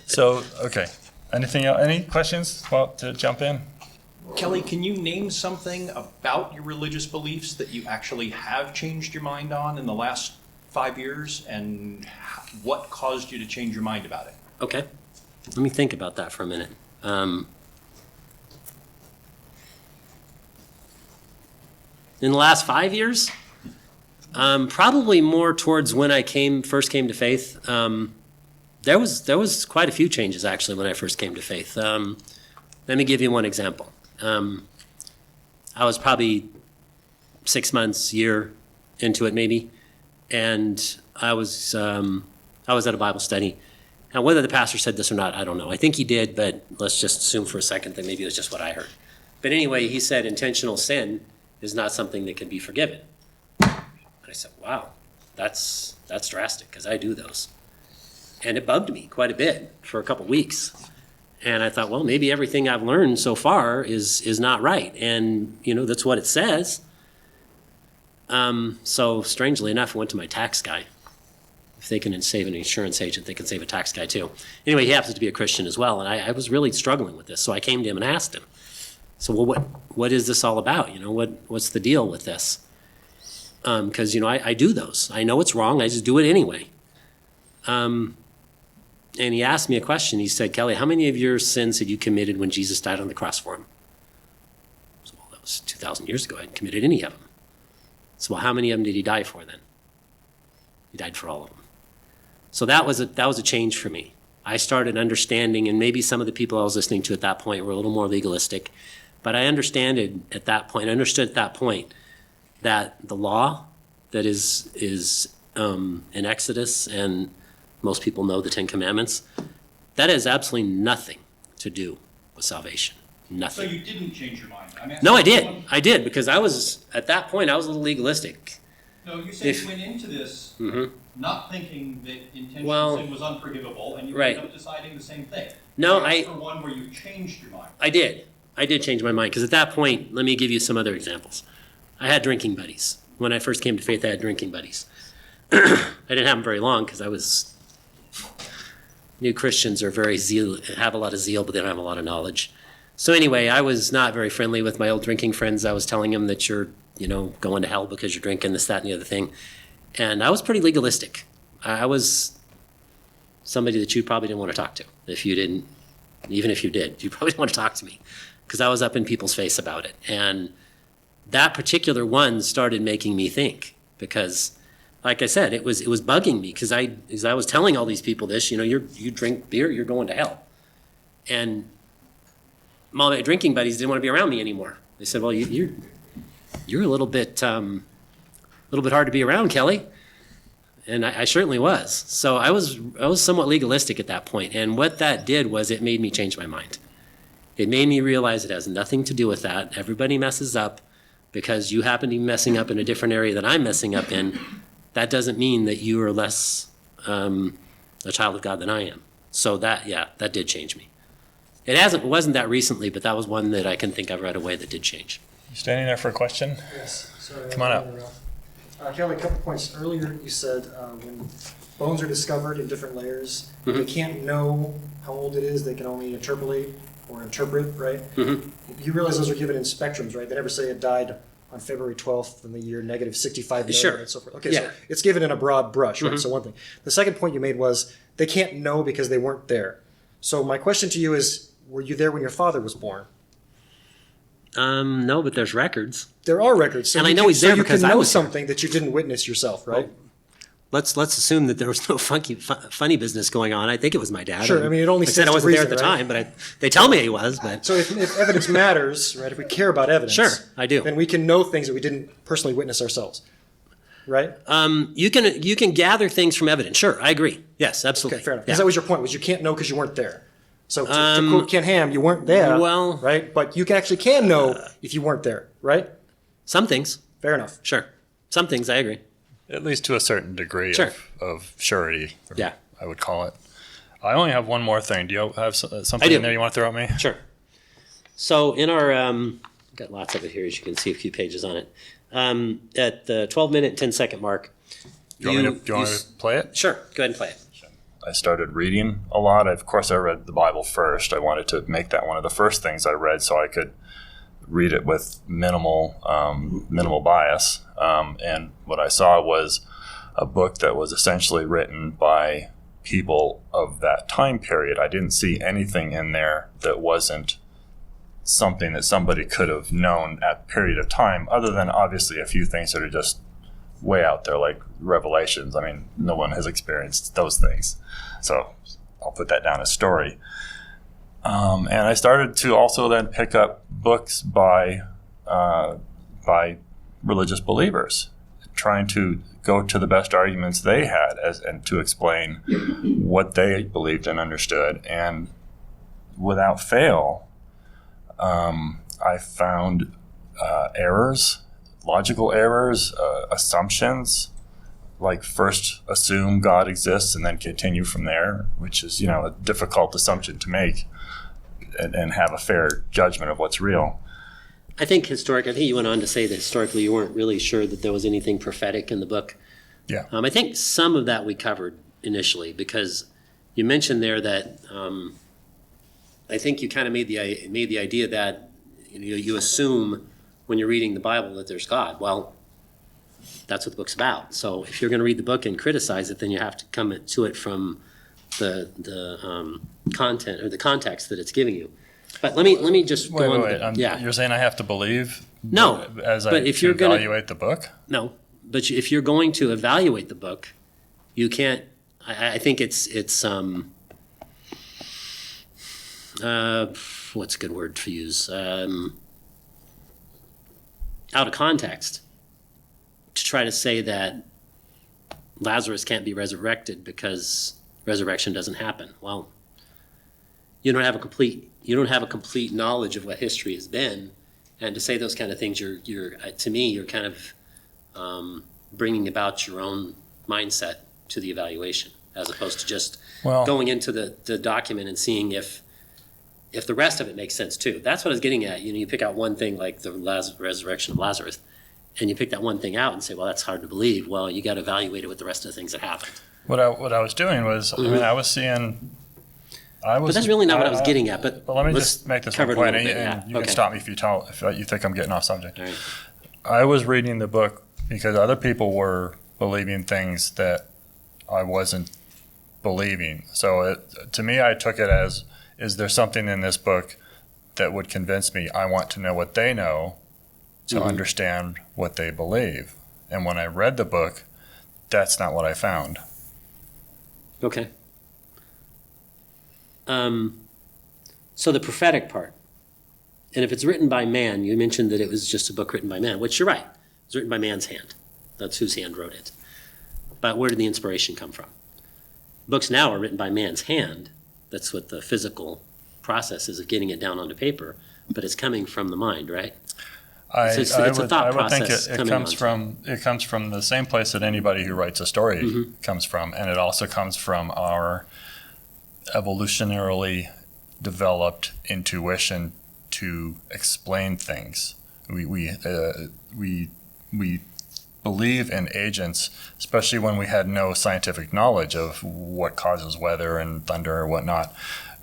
So, okay. Anything else? Any questions to jump in? Kelly, can you name something about your religious beliefs that you actually have changed your mind on in the last 5 years, and what caused you to change your mind about it? Okay. Let me think about that for a minute. In the last 5 years, probably more towards when I first came to faith. There was quite a few changes actually when I first came to faith. Let me give you one example. I was probably 6 months, year into it maybe, and I was at a Bible study. Now, whether the pastor said this or not, I don't know. I think he did, but let's just assume for a second that maybe it was just what I heard. But anyway, he said intentional sin is not something that can be forgiven. And I said, wow, that's drastic, because I do those. And it bugged me quite a bit for a couple weeks. And I thought, well, maybe everything I've learned so far is not right. And, that's what it says. So strangely enough, I went to my tax guy. If they can save an insurance agent, they can save a tax guy too. Anyway, he happens to be a Christian as well. And I was really struggling with this. So I came to him and asked him, so, well, what is this all about? What's the deal with this? Because, I do those. I know it's wrong. I just do it anyway. And he asked me a question. He said, Kelly, how many of your sins had you committed when Jesus died on the cross for him? So, well, that was 2,000 years ago. I hadn't committed any of them. So, well, how many of them did he die for then? He died for all of them. So that was a change for me. I started understanding, and maybe some of the people I was listening to at that point were a little more legalistic, but I understood at that point that the law that is in Exodus, and most people know the Ten Commandments, that has absolutely nothing to do with salvation. Nothing. So you didn't change your mind? No, I did. I did, because at that point, I was a little legalistic. No, you said you went into this not thinking that intentional sin was unforgivable, and you ended up deciding the same thing. No, for one where you changed your mind. I did. I did change my mind, because at that point, let me give you some other examples. I had drinking buddies. When I first came to faith, I had drinking buddies. I didn't have them very long, because new Christians are have a lot of zeal, but they don't have a lot of knowledge. So anyway, I was not very friendly with my old drinking friends. I was telling them that you're, going to hell because you're drinking this, that, and the other thing. And I was pretty legalistic. I was somebody that you probably didn't want to talk to. Even if you did, you probably didn't want to talk to me because I was up in people's face about it. And that particular one started making me think because, like I said, it was bugging me because I was telling all these people this, you drink beer, you're going to hell. And my drinking buddies didn't want to be around me anymore. They said, well, you're a little bit hard to be around, Kelly. And I certainly was. So I was somewhat legalistic at that point. And what that did was it made me change my mind. It made me realize it has nothing to do with that. Everybody messes up because you happen to be messing up in a different area that I'm messing up in. That doesn't mean that you are less a child of God than I am. So that did change me. It wasn't that recently, but that was one that I can think of right away that did change. You standing there for a question? Yes. Sorry, Come on up. Kelly, a couple points. Earlier you said when bones are discovered in different layers, Mm-hmm. they can't know how old it is. They can only interpolate or interpret, right? Mm-hmm. You realize those are given in spectrums, right? They never say it died on February 12th in the year negative 65 million Sure. and so forth. Okay, Yeah. so it's given in a broad brush, right? Mm-hmm. So one thing. The second point you made was they can't know because they weren't there. So my question to you is, were you there when your father was born? No, but there's records. There are records. So And you I know can- he's there so you because can I know was there. something that you didn't witness yourself, right? Let's assume that there was no funny business going on. I think it was my dad. Sure, I mean, it only I said I stands to wasn't there at reason, the right? time, but they tell me he was. But So if evidence matters, right, if we care about evidence, Sure, I do. then we can know things that we didn't personally witness ourselves, right? you can gather things from evidence. Sure, I agree. Yes, absolutely. Okay, fair enough. Yeah. Because that was your point, was you can't know because you weren't there. So to quote Ken Ham, you weren't there, well- right? But you can know if you weren't there, right? Some things, Fair enough. sure. Some things, I agree. At least to a certain degree Sure. of surety, Yeah. I would call it. I only have one more thing. Do you have something I do. in there you want to throw at me? Sure. So in our, got lots of it here, as you can see, a few pages on it. At the 12-minute, 10-second mark. Do you want me to play it? Sure, go ahead and play it. I started reading a lot. Of course, I read the Bible first. I wanted to make that one of the first things I read so I could read it with minimal bias. And what I saw was a book that was essentially written by people of that time period. I didn't see anything in there that wasn't something that somebody could have known at a period of time, other than obviously a few things that are just way out there, like revelations. I mean, no one has experienced those things. So I'll put that down as story. And I started to also then pick up books by religious believers, trying to go to the best arguments they had and to explain what they believed and understood. And without fail, I found errors, logical errors, assumptions, like first assume God exists and then continue from there, which is, a difficult assumption to make and have a fair judgment of what's real. I think you went on to say that historically you weren't really sure that there was anything prophetic in the book. Yeah. I think some of that we covered initially because you mentioned there that I think you kind of made the idea that you assume when you're reading the Bible that there's God. Well, that's what the book's about. So if you're going to read the book and criticize it, then you have to come to it from the content or the context that it's giving you. But let me just go on. Wait. Yeah. You're saying I have to believe? No, As I but if you're gonna- evaluate the book? No, but if you're going to evaluate the book, you can't. I think it's what's a good word to use? Out of context, to try to say that Lazarus can't be resurrected because resurrection doesn't happen. Well, you don't have a complete knowledge of what history has been, and to say those kind of things, to me, you're kind of bringing about your own mindset to the evaluation, as opposed to just going into the document and seeing if the rest of it makes sense too. That's what I was getting at. You pick out one thing like the resurrection of Lazarus, and you pick that one thing out and say, well, that's hard to believe. Well, you got to evaluate it with the rest of the things that happened. What I was doing was, I was seeing was. But that's really not what I was getting at. But let me let's just make this cover one it a point, little bit, and yeah. you Okay. can stop me if you think I'm getting off subject. All right. I was reading the book because other people were believing things that I wasn't believing. So to me, I took it as, is there something in this book that would convince me I want to know what they know to understand what they believe? And when I read the book, that's not what I found. Okay. So the prophetic part, and if it's written by man, you mentioned that it was just a book written by man, which you're right. It's written by man's hand. That's whose hand wrote it. But where did the inspiration come from? Books now are written by man's hand. That's what the physical process is of getting it down onto paper, but it's coming from the mind, right? It's a thought I would think process it coming comes from the same place that anybody who writes a story comes from, and it also comes from our evolutionarily developed intuition to explain things. We believe in agents, especially when we had no scientific knowledge of what causes weather and thunder or whatnot.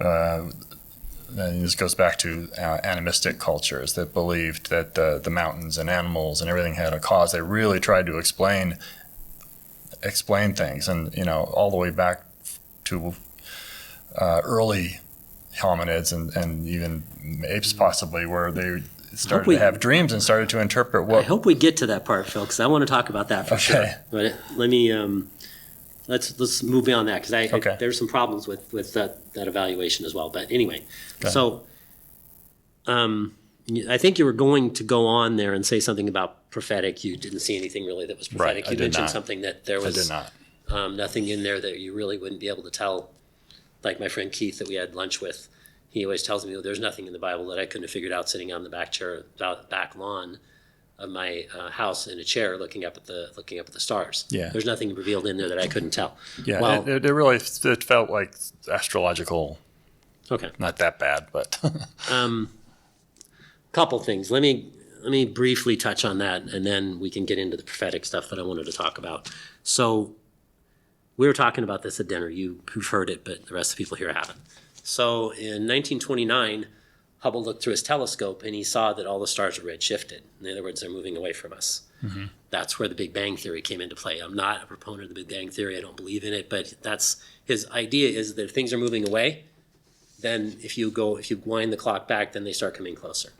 And this goes back to animistic cultures that believed that the mountains and animals and everything had a cause. They really tried to explain things, and all the way back to early hominids and even apes possibly, where they started to have dreams and started to interpret I hope we get to that part, Phil, because I want to talk about that for sure. But let me let's move beyond that, because there's some problems with that evaluation as well. But anyway, so I think you were going to go on there and say something about prophetic. You didn't see anything really that was prophetic. Right, you mentioned something that there was I did not. Nothing in there that you really wouldn't be able to tell. Like my friend Keith that we had lunch with, he always tells me, there's nothing in the Bible that I couldn't have figured out sitting on the back lawn of my house in a chair looking up at the stars. Yeah. There's nothing revealed in there that I couldn't tell. Yeah, Well, it really felt like astrological. okay. Not that bad, but Couple things. Let me briefly touch on that, and then we can get into the prophetic stuff that I wanted to talk about. So we were talking about this at dinner. Who've heard it, but the rest of the people here haven't. So in 1929, Hubble looked through his telescope and he saw that all the stars were redshifted. In other words, they're moving away from us. Mm-hmm. That's where the Big Bang Theory came into play. I'm not a proponent of the Big Bang Theory. I don't believe in it, but that's his idea, is that if things are moving away, then if you wind the clock back, then they start coming closer.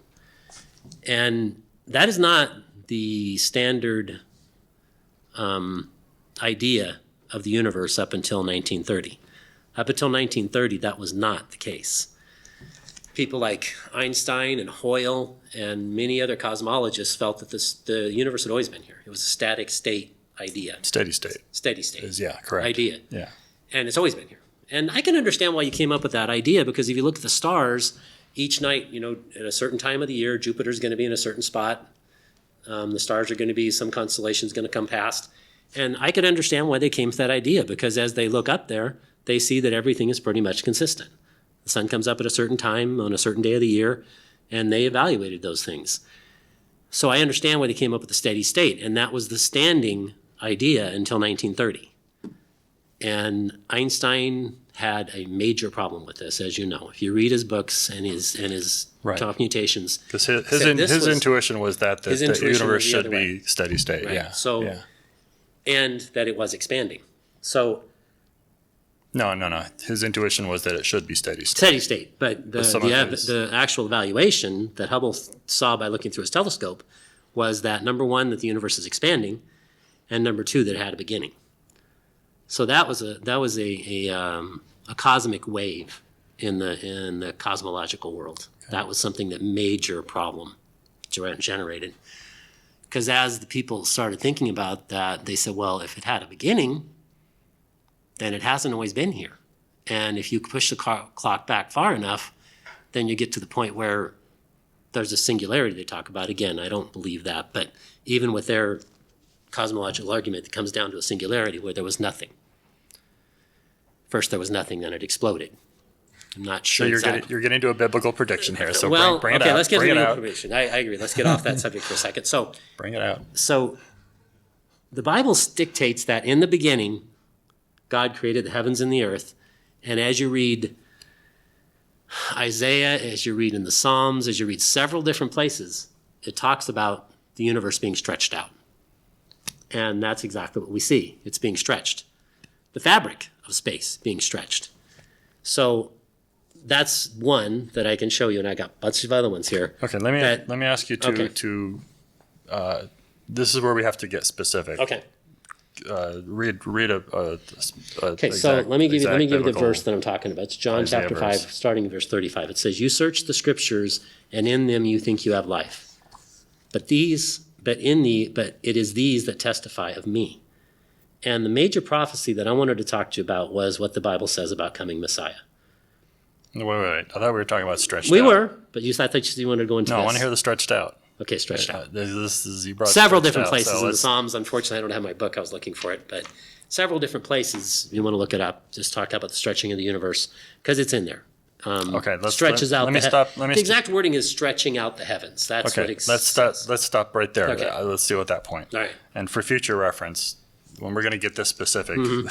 And that is not the standard idea of the universe up until 1930. Up until 1930, that was not the case. People like Einstein and Hoyle and many other cosmologists felt that the universe had always been here. It was a static state idea. steady state. Steady state. Correct. Idea. Yeah. And it's always been here. And I can understand why you came up with that idea, because if you look at the stars, each night, at a certain time of the year, Jupiter's going to be in a certain spot. The stars are going to be, some constellation's going to come past. And I could understand why they came to that idea, because as they look up there, they see that everything is pretty much consistent. The sun comes up at a certain time on a certain day of the year, and they evaluated those things. So I understand why they came up with the steady state, and that was the standing idea until 1930. And Einstein had a major problem with this, as you know. If you read his books and his computations. Because his intuition was that the universe should be steady state. Right. Yeah. So, and that it was expanding. So No. His intuition was that it should be steady state. steady state, but the actual evaluation that Hubble saw by looking through his telescope was that, number one, that the universe is expanding, and number two, that it had a beginning. So that was a cosmic wave in the cosmological world. Okay. That was something that major problem generated. Because as the people started thinking about that, they said, well, if it had a beginning, then it hasn't always been here. And if you push the clock back far enough, then you get to the point where there's a singularity they talk about. Again, I don't believe that, but even with their cosmological argument, it comes down to a singularity where there was nothing. First there was nothing, then it exploded. I'm not sure. So you're getting to a biblical prediction here. So well, bring it out. Let's get to the information. I agree. Let's get off that subject for a second. So bring it out. So the Bible dictates that in the beginning, God created the heavens and the earth. And as you read Isaiah, as you read in the Psalms, as you read several different places, it talks about the universe being stretched out. And that's exactly what we see. It's being stretched. The fabric of space being stretched. So that's one that I can show you, and I got a bunch of other ones here. Okay, let me ask you to this is where we have to get specific. Okay. Read a Okay, so let me give you the verse that I'm talking about. It's John Isaiah chapter 5, verse. starting in verse 35. It says, "You search the scriptures, and in them you think you have life. But it is these that testify of me." And the major prophecy that I wanted to talk to you about was what the Bible says about coming Messiah. Wait. I thought we were talking about stretched out. We were, but I thought you wanted to go into No, this. I want to hear the stretched out. Okay, stretched out. This is you brought Several stretched different out, places so in the let's- Psalms. Unfortunately, I don't have my book. I was looking for it, but several different places. You want to look it up. Just talk about the stretching of the universe because it's in there. Okay, Stretches out. Let me stop. The exact wording is stretching out the heavens. That's Okay, what let's stop right there. Okay. Let's deal with that point. All right. And for future reference, when we're going to get this specific, Mm-hmm.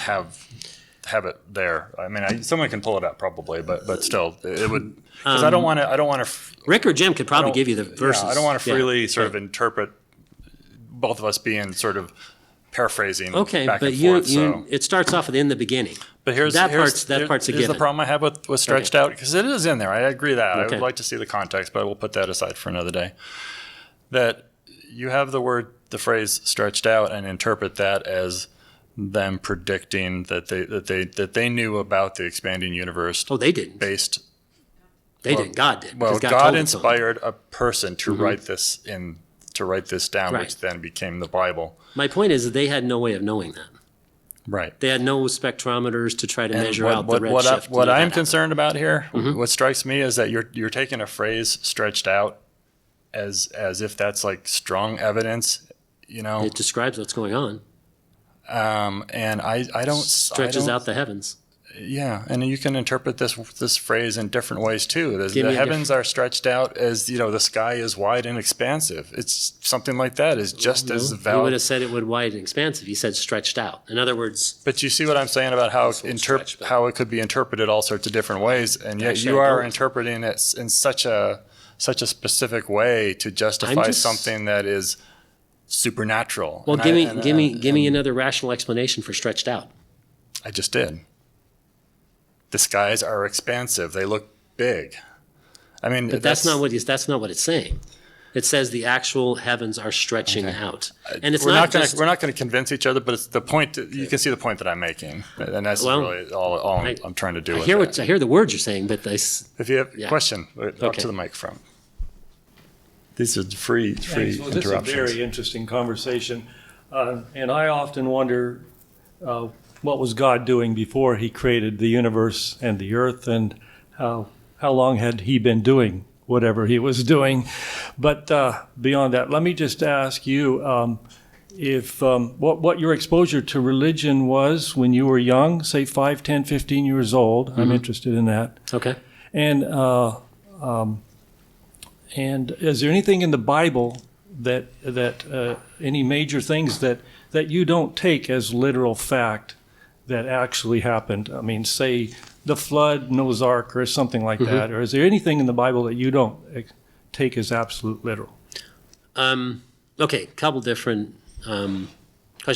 have it there. I mean, someone can pull it up probably, but still, it would because I don't want to. Rick or Jim could probably give you the verses. I don't want to freely sort of Okay. interpret both of us being sort of paraphrasing. Okay, back but and forth, it starts off with in the beginning. But here's that part's a here's given. the problem I have with stretched out because it is in there. I agree that I Okay. would like to see the context, but I will put that aside for another day. That you have the phrase stretched out, and interpret that as them predicting that they knew about the expanding universe. Oh, they didn't. They didn't. God did. Well, 'cause God told it to them. inspired a person to write this down, Right. which then became the Bible. My point is that they had no way of knowing that. Right. They had no spectrometers to try to And measure out the redshift. what to know I'm that concerned about here, Mm-hmm. what strikes me is that you're taking a phrase stretched out as if that's like strong evidence, happened. It describes what's going on. And I don't Stretches out the heavens. Yeah, and you can interpret this phrase in different ways too. Give me The a heavens are stretched out as the sky is wide and expansive. It's something like that is just as He would valid. have said it would wide and expansive. He said stretched out. In other words, But you see what I'm saying about how stretch, but- how it could be interpreted all sorts of different ways, and yet Actually, you I are don't. interpreting it in such a specific way to justify just- something that is supernatural. well, And give me another rational explanation for stretched out. I just did. The skies are expansive. They look big. I mean, But that's not what it's saying. It says the actual heavens are stretching out, and it's we're not going just. we're not going to convince each other, but it's the point. You can see the point that I'm making, and that's Well, really all I'm trying to do. I with hear that. I hear the words you're saying, but this. If you have a Yeah. question, up Okay. to the microphone. These are free Thanks. Well, this is a interruptions. very interesting conversation. And I often wonder what was God doing before he created the universe and the earth, and how long had he been doing whatever he was doing. But beyond that, let me just ask you what your exposure to religion was when you were young, say 5, 10, 15 years old. I'm interested in that. Okay. And is there anything in the Bible that any major things that you don't take as literal fact that actually happened? I mean, say the flood, Noah's Ark, or something like that. Or is there anything in the Bible that you don't take as absolute literal? Okay, couple different questions.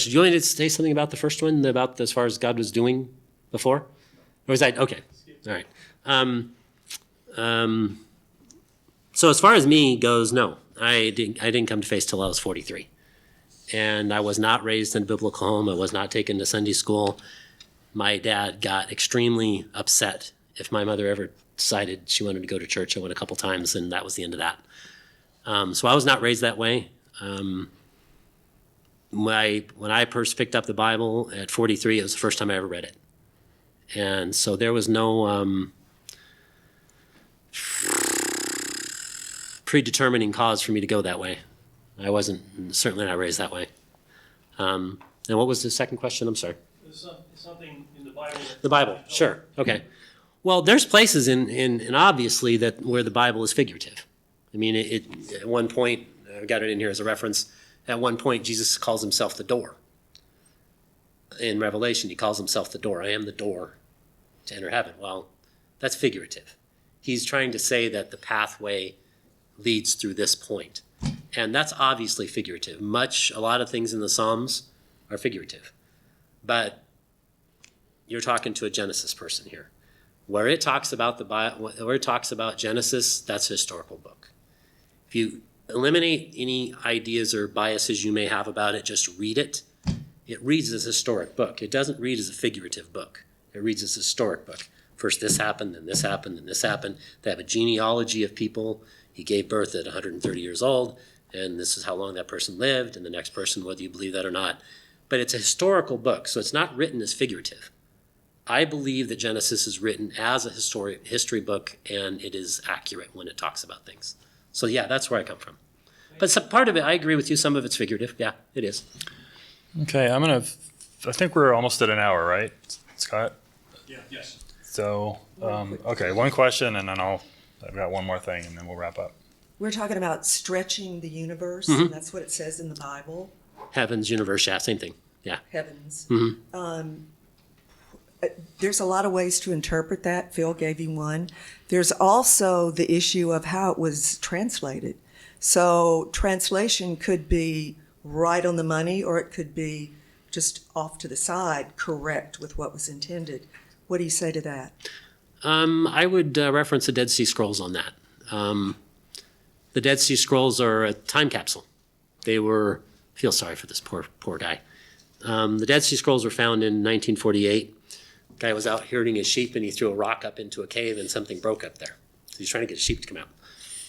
Do you want me to say something about the first one, about as far as God was doing before? Or was that okay? All right. So as far as me goes, no, I didn't come to faith till I was 43, and I was not raised in a biblical home. I was not taken to Sunday school. My dad got extremely upset if my mother ever decided she wanted to go to church. I went a couple times, and that was the end of that. So I was not raised that way. When I first picked up the Bible at 43, it was the first time I ever read it. And so there was no predetermining cause for me to go that way. I wasn't certainly not raised that way. And what was the second question? I'm sorry. Something in the Bible. The Bible, sure. Okay. Well, there's places in obviously that where the Bible is figurative. I mean, it at one point, I've got it in here as a reference. At one point, Jesus calls himself the door. In Revelation, he calls himself the door. I am the door to enter heaven. Well, that's figurative. He's trying to say that the pathway leads through this point. And that's obviously figurative. A lot of things in the Psalms are figurative. But you're talking to a Genesis person here. Where it talks about where it talks about Genesis, that's a historical book. If you eliminate any ideas or biases you may have about it, just read it. It reads as a historic book. It doesn't read as a figurative book. It reads as a historic book. First this happened, then this happened, then this happened. They have a genealogy of people. He gave birth at 130 years old, and this is how long that person lived, and the next person, whether you believe that or not. But it's a historical book, so it's not written as figurative. I believe that Genesis is written as a history book, and it is accurate when it talks about things. So yeah, that's where I come from. But some part of it, I agree with you, some of it's figurative. Yeah, it is. Okay, I think we're almost at an hour, right, Scott? Yeah, yes. So, okay, one question, and then I've got one more thing, and then we'll wrap up. We're talking about stretching the universe, and that's what it says in the Bible. Heavens, universe, yeah, same thing. Yeah. Heavens. There's a lot of ways to interpret that. Phil gave you one. There's also the issue of how it was translated. So translation could be right on the money, or it could be just off to the side, correct with what was intended. What do you say to that? I would reference the Dead Sea Scrolls on that. The Dead Sea Scrolls are a time capsule. I feel sorry for this poor guy. The Dead Sea Scrolls were found in 1948. Guy was out herding his sheep, and he threw a rock up into a cave, and something broke up there. So he's trying to get his sheep to come out.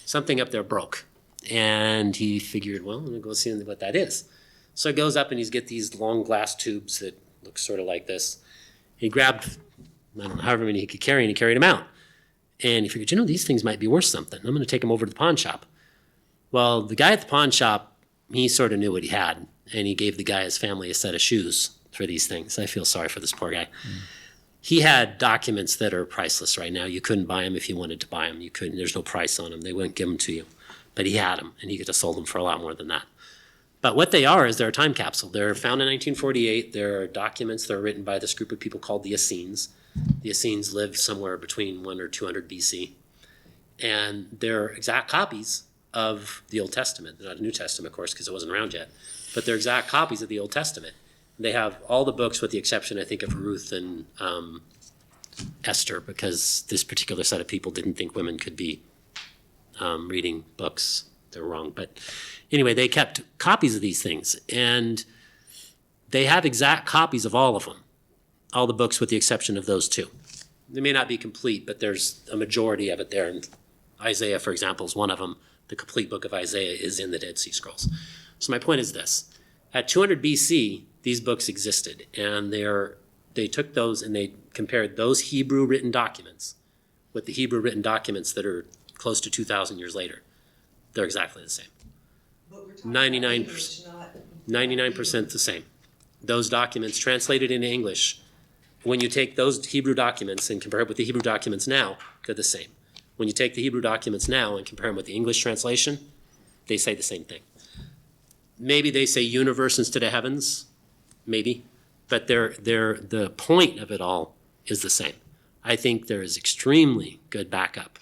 Something up there broke, and he figured, well, I'm going to go see what that is. So he goes up, and he's get these long glass tubes that look sort of like this. He grabbed, I don't know, however many he could carry, and he carried them out. And he figured, these things might be worth something. I'm going to take them over to the pawn shop. Well, the guy at the pawn shop, he sort of knew what he had, and he gave the guy, his family, a set of shoes for these things. I feel sorry for this poor guy. He had documents that are priceless right now. You couldn't buy them if you wanted to buy them. You couldn't. There's no price on them. They wouldn't give them to you. But he had them, and he could have sold them for a lot more than that. But what they are is they're a time capsule. They're found in 1948. They're documents that are written by this group of people called the Essenes. The Essenes lived somewhere between 100 or 200 BC. And they're exact copies of the Old Testament. They're not a New Testament, of course, because it wasn't around yet. But they're exact copies of the Old Testament. They have all the books with the exception, I think, of Ruth and Esther, because this particular set of people didn't think women could be reading books. They're wrong. But anyway, they kept copies of these things. And they have exact copies of all of them, all the books with the exception of those two. They may not be complete, but there's a majority of it there. And Isaiah, for example, is one of them. The complete book of Isaiah is in the Dead Sea Scrolls. So my point is this. At 200 BC, these books existed, and they took those and they compared those Hebrew written documents with the Hebrew written documents that are close to 2,000 years later. They're exactly the same. 99% the same. Those documents translated into English, when you take those Hebrew documents and compare it with the Hebrew documents now, they're the same. When you take the Hebrew documents now and compare them with the English translation, they say the same thing. Maybe they say universe instead of heavens, maybe, but the point of it all is the same. I think there is extremely good backup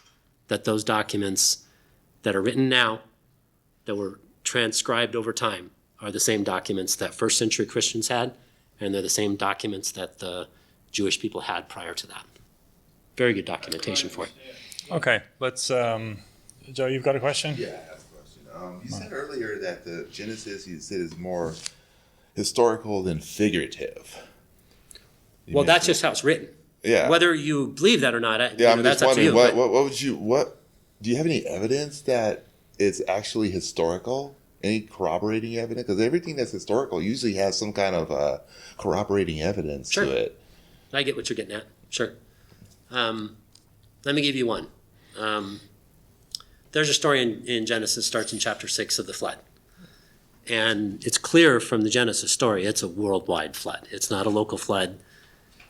that those documents that are written now, that were transcribed over time, are the same documents that first century Christians had, and they're the same documents that the Jewish people had prior to that. Very good documentation for it. Okay, let's, Joe, you've got a question? Yeah, I have a question. You said earlier that the Genesis, you said, is more historical than figurative. Well, that's just how it's written. Yeah. Whether you believe that or not, I'm that's just up to wondering, you. do you have any evidence that it's actually historical? Any corroborating evidence? Because everything that's historical usually has some kind of corroborating evidence Sure. to it. I get what you're getting at. Sure. Let me give you one. There's a story in Genesis, starts in chapter 6 of the flood. And it's clear from the Genesis story, it's a worldwide flood. It's not a local flood.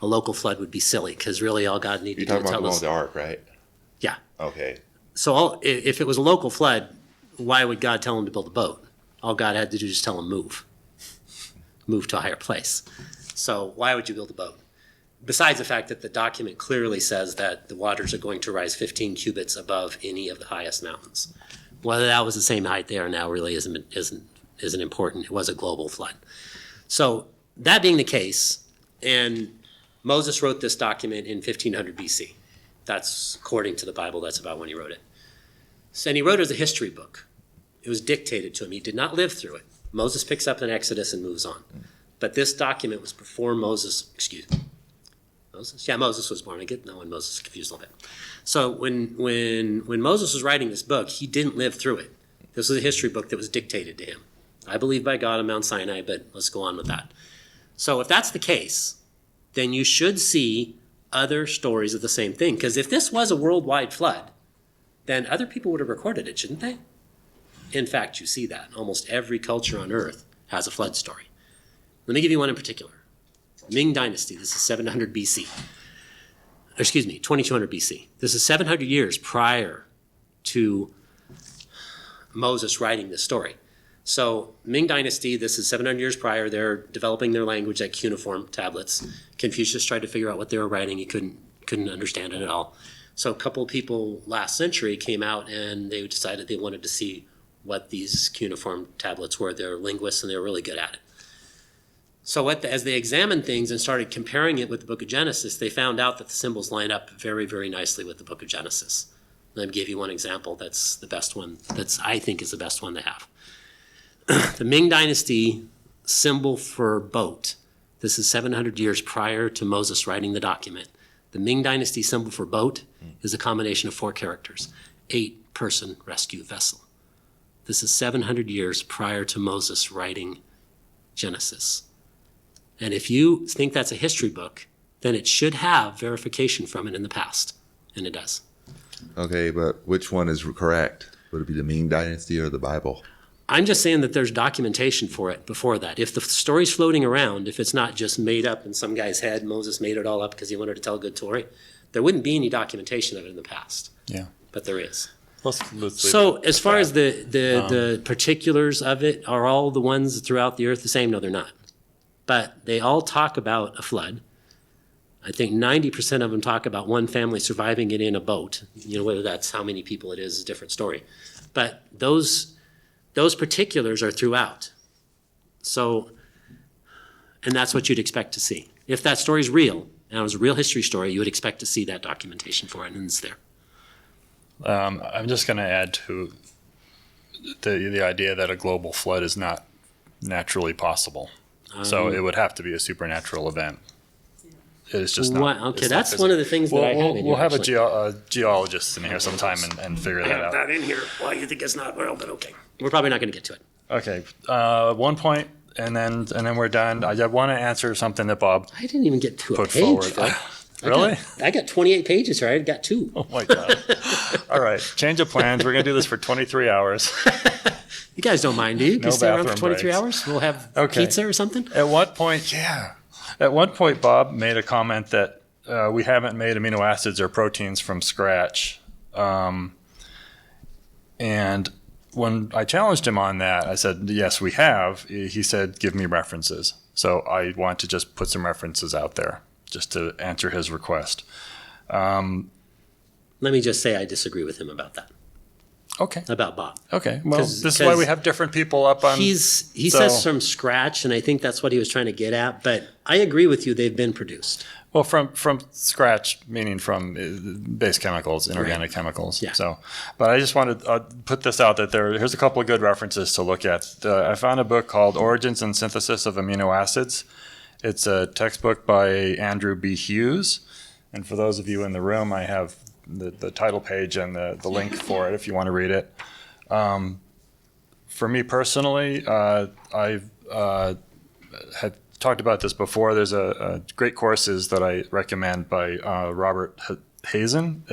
A local flood would be silly, because really all God needed to do You're is talking about tell the one us. with the ark, right? Yeah. Okay. So if it was a local flood, why would God tell him to build a boat? All God had to do is tell him move to a higher place. So why would you build a boat? besides the fact that the document clearly says that the waters are going to rise 15 cubits above any of the highest mountains. Whether that was the same height there now really isn't important. It was a global flood. So that being the case, and Moses wrote this document in 1500 BC. That's according to the Bible, that's about when he wrote it. So, and he wrote it as a history book. It was dictated to him. He did not live through it. Moses picks up in Exodus and moves on. But this document was before Moses was born. I get when Moses is confused a little bit. So when Moses was writing this book, he didn't live through it. This was a history book that was dictated to him. I believe by God on Mount Sinai, but let's go on with that. So if that's the case, then you should see other stories of the same thing. Because if this was a worldwide flood, then other people would have recorded it, shouldn't they? In fact, you see that. Almost every culture on earth has a flood story. Let me give you one in particular. Ming Dynasty, this is 700 BC. 2200 BC. This is 700 years prior to Moses writing this story. So Ming Dynasty, this is 700 years prior. They're developing their language like cuneiform tablets. Confucius tried to figure out what they were writing. He couldn't understand it at all. So a couple of people last century came out and they decided they wanted to see what these cuneiform tablets were. They're linguists and they were really good at it. So as they examined things and started comparing it with the book of Genesis, they found out that the symbols line up very, very nicely with the book of Genesis. And I gave you one example that's the best one, I think is the best one to have. The Ming Dynasty symbol for boat, this is 700 years prior to Moses writing the document. The Ming Dynasty symbol for boat is a combination of 4 characters, 8-person rescue vessel. This is 700 years prior to Moses writing Genesis. And if you think that's a history book, then it should have verification from it in the past, and it does. Okay, but which one is correct? Would it be the Ming Dynasty or the Bible? I'm just saying that there's documentation for it before that. If the story's floating around, if it's not just made up in some guy's head, Moses made it all up because he wanted to tell a good story, there wouldn't be any documentation of it in the past. Yeah. But there is. Let's leave So it as at far that. as the particulars of it, are all the ones throughout the earth the same? No, they're not. But they all talk about a flood. I think 90% of them talk about one family surviving it in a boat. You know, whether that's how many people it is a different story. But those particulars are throughout. So, and that's what you'd expect to see. If that story's real, and it was a real history story, you would expect to see that documentation for it, and it's there. I'm just going to add to the idea that a global flood is not naturally possible. So it would have to be a supernatural event. It's just not. Okay, it's that's not one of the things that I have in here. We'll have actually. a geologist in here sometime and figure I that have out. that in here. Well, you think it's not real, but okay. We're probably not going to get to it. Okay, one point, and then we're done. I want to answer something that Bob I didn't even get to a put page. forward. Phil. Really? I got 28 pages here. I got 2. Oh my God! All right, change of plans. We're gonna do this for 23 hours. You guys don't mind, do you? You can No stay around for bathroom 23 breaks. hours. We'll have Okay. pizza or something. At what point? Yeah. At one point, Bob made a comment that we haven't made amino acids or proteins from scratch, and when I challenged him on that, I said, "Yes, we have." He said, "Give me references." So I want to just put some references out there, just to answer his request. Let me just say I disagree with him about that, Okay. about Bob. Okay. Well, 'Cause- this is why we 'cause have different people up on. He so- says from scratch, and I think that's what he was trying to get at. But I agree with you; they've been produced. Well, from scratch, meaning from base chemicals, inorganic chemicals. Yeah. So, but I just wanted to put this out that here's a couple of good references to look at. I found a book called Origins and Synthesis of Amino Acids. It's a textbook by Andrew B. Hughes. And for those of you in the room, I have the title page and the link for it if you want to read it. For me personally, I've had talked about this before. There's a great courses that I recommend by Robert Hazen,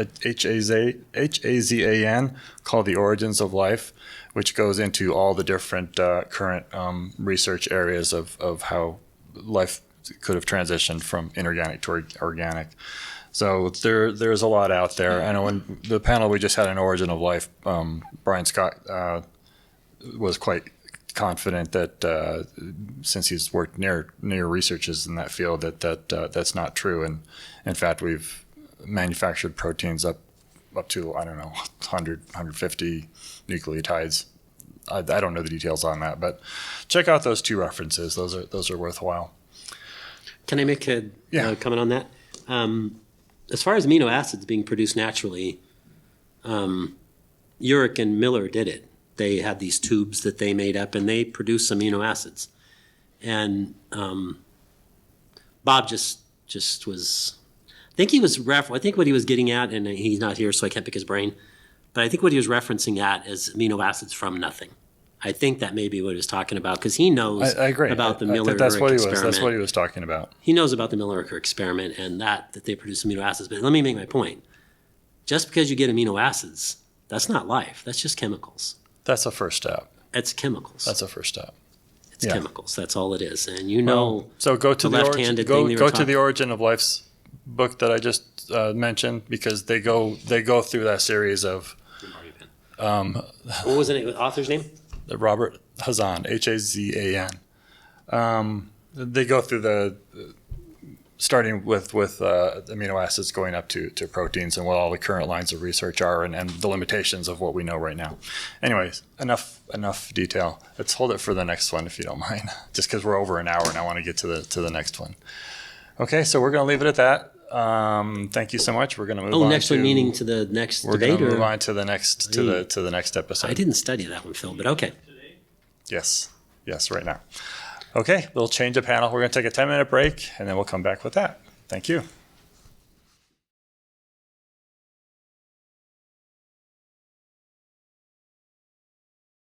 Hazan, called The Origins of Life, which goes into all the different current research areas of how life could have transitioned from inorganic to organic. So there's a lot out there. I know in the panel we just had on Origin of Life, Brian Scott was quite confident that since he's worked near researches in that field that's not true. And in fact, we've manufactured proteins up to, I don't know, 100, 150 nucleotides. I don't know the details on that, but check out those two references. Those are worthwhile. Can I make a comment on that? As far as amino acids being produced naturally, Urich and Miller did it. They had these tubes that they made up, and they produced amino acids. And Bob just was. I think what he was getting at, and he's not here, so I can't pick his brain. But I think what he was referencing at is amino acids from nothing. I think that may be what he was talking about, because he knows I agree. about the I think Miller-Urich experiment. That's what he was talking about. He knows about the Miller-Urich experiment and that they produce amino acids. But let me make my point. Just because you get amino acids, that's not life. That's just chemicals. That's a first step. It's chemicals. That's a first step. It's chemicals. That's all it is. And you know, so go to the left-handed origin, thing go to the Origin of Life's book that I just mentioned, because they go through that series of. What was the author's name? Robert Hazan, Hazan. They go through the starting with amino acids going up to proteins and what all the current lines of research are and the limitations of what we know right now. Anyways, enough detail. Let's hold it for the next one if you don't mind, just because we're over an hour and I want to get to the next one. Okay, so we're going to leave it at that. Thank you so much. We're going to move on. Next one meaning to the next we're debate? We're going to move on to the next to the next episode. I didn't study that one, Phil, but okay. Yes, right now. Okay, we'll change the panel. We're going to take a 10-minute break, and then we'll come back with that. Thank you.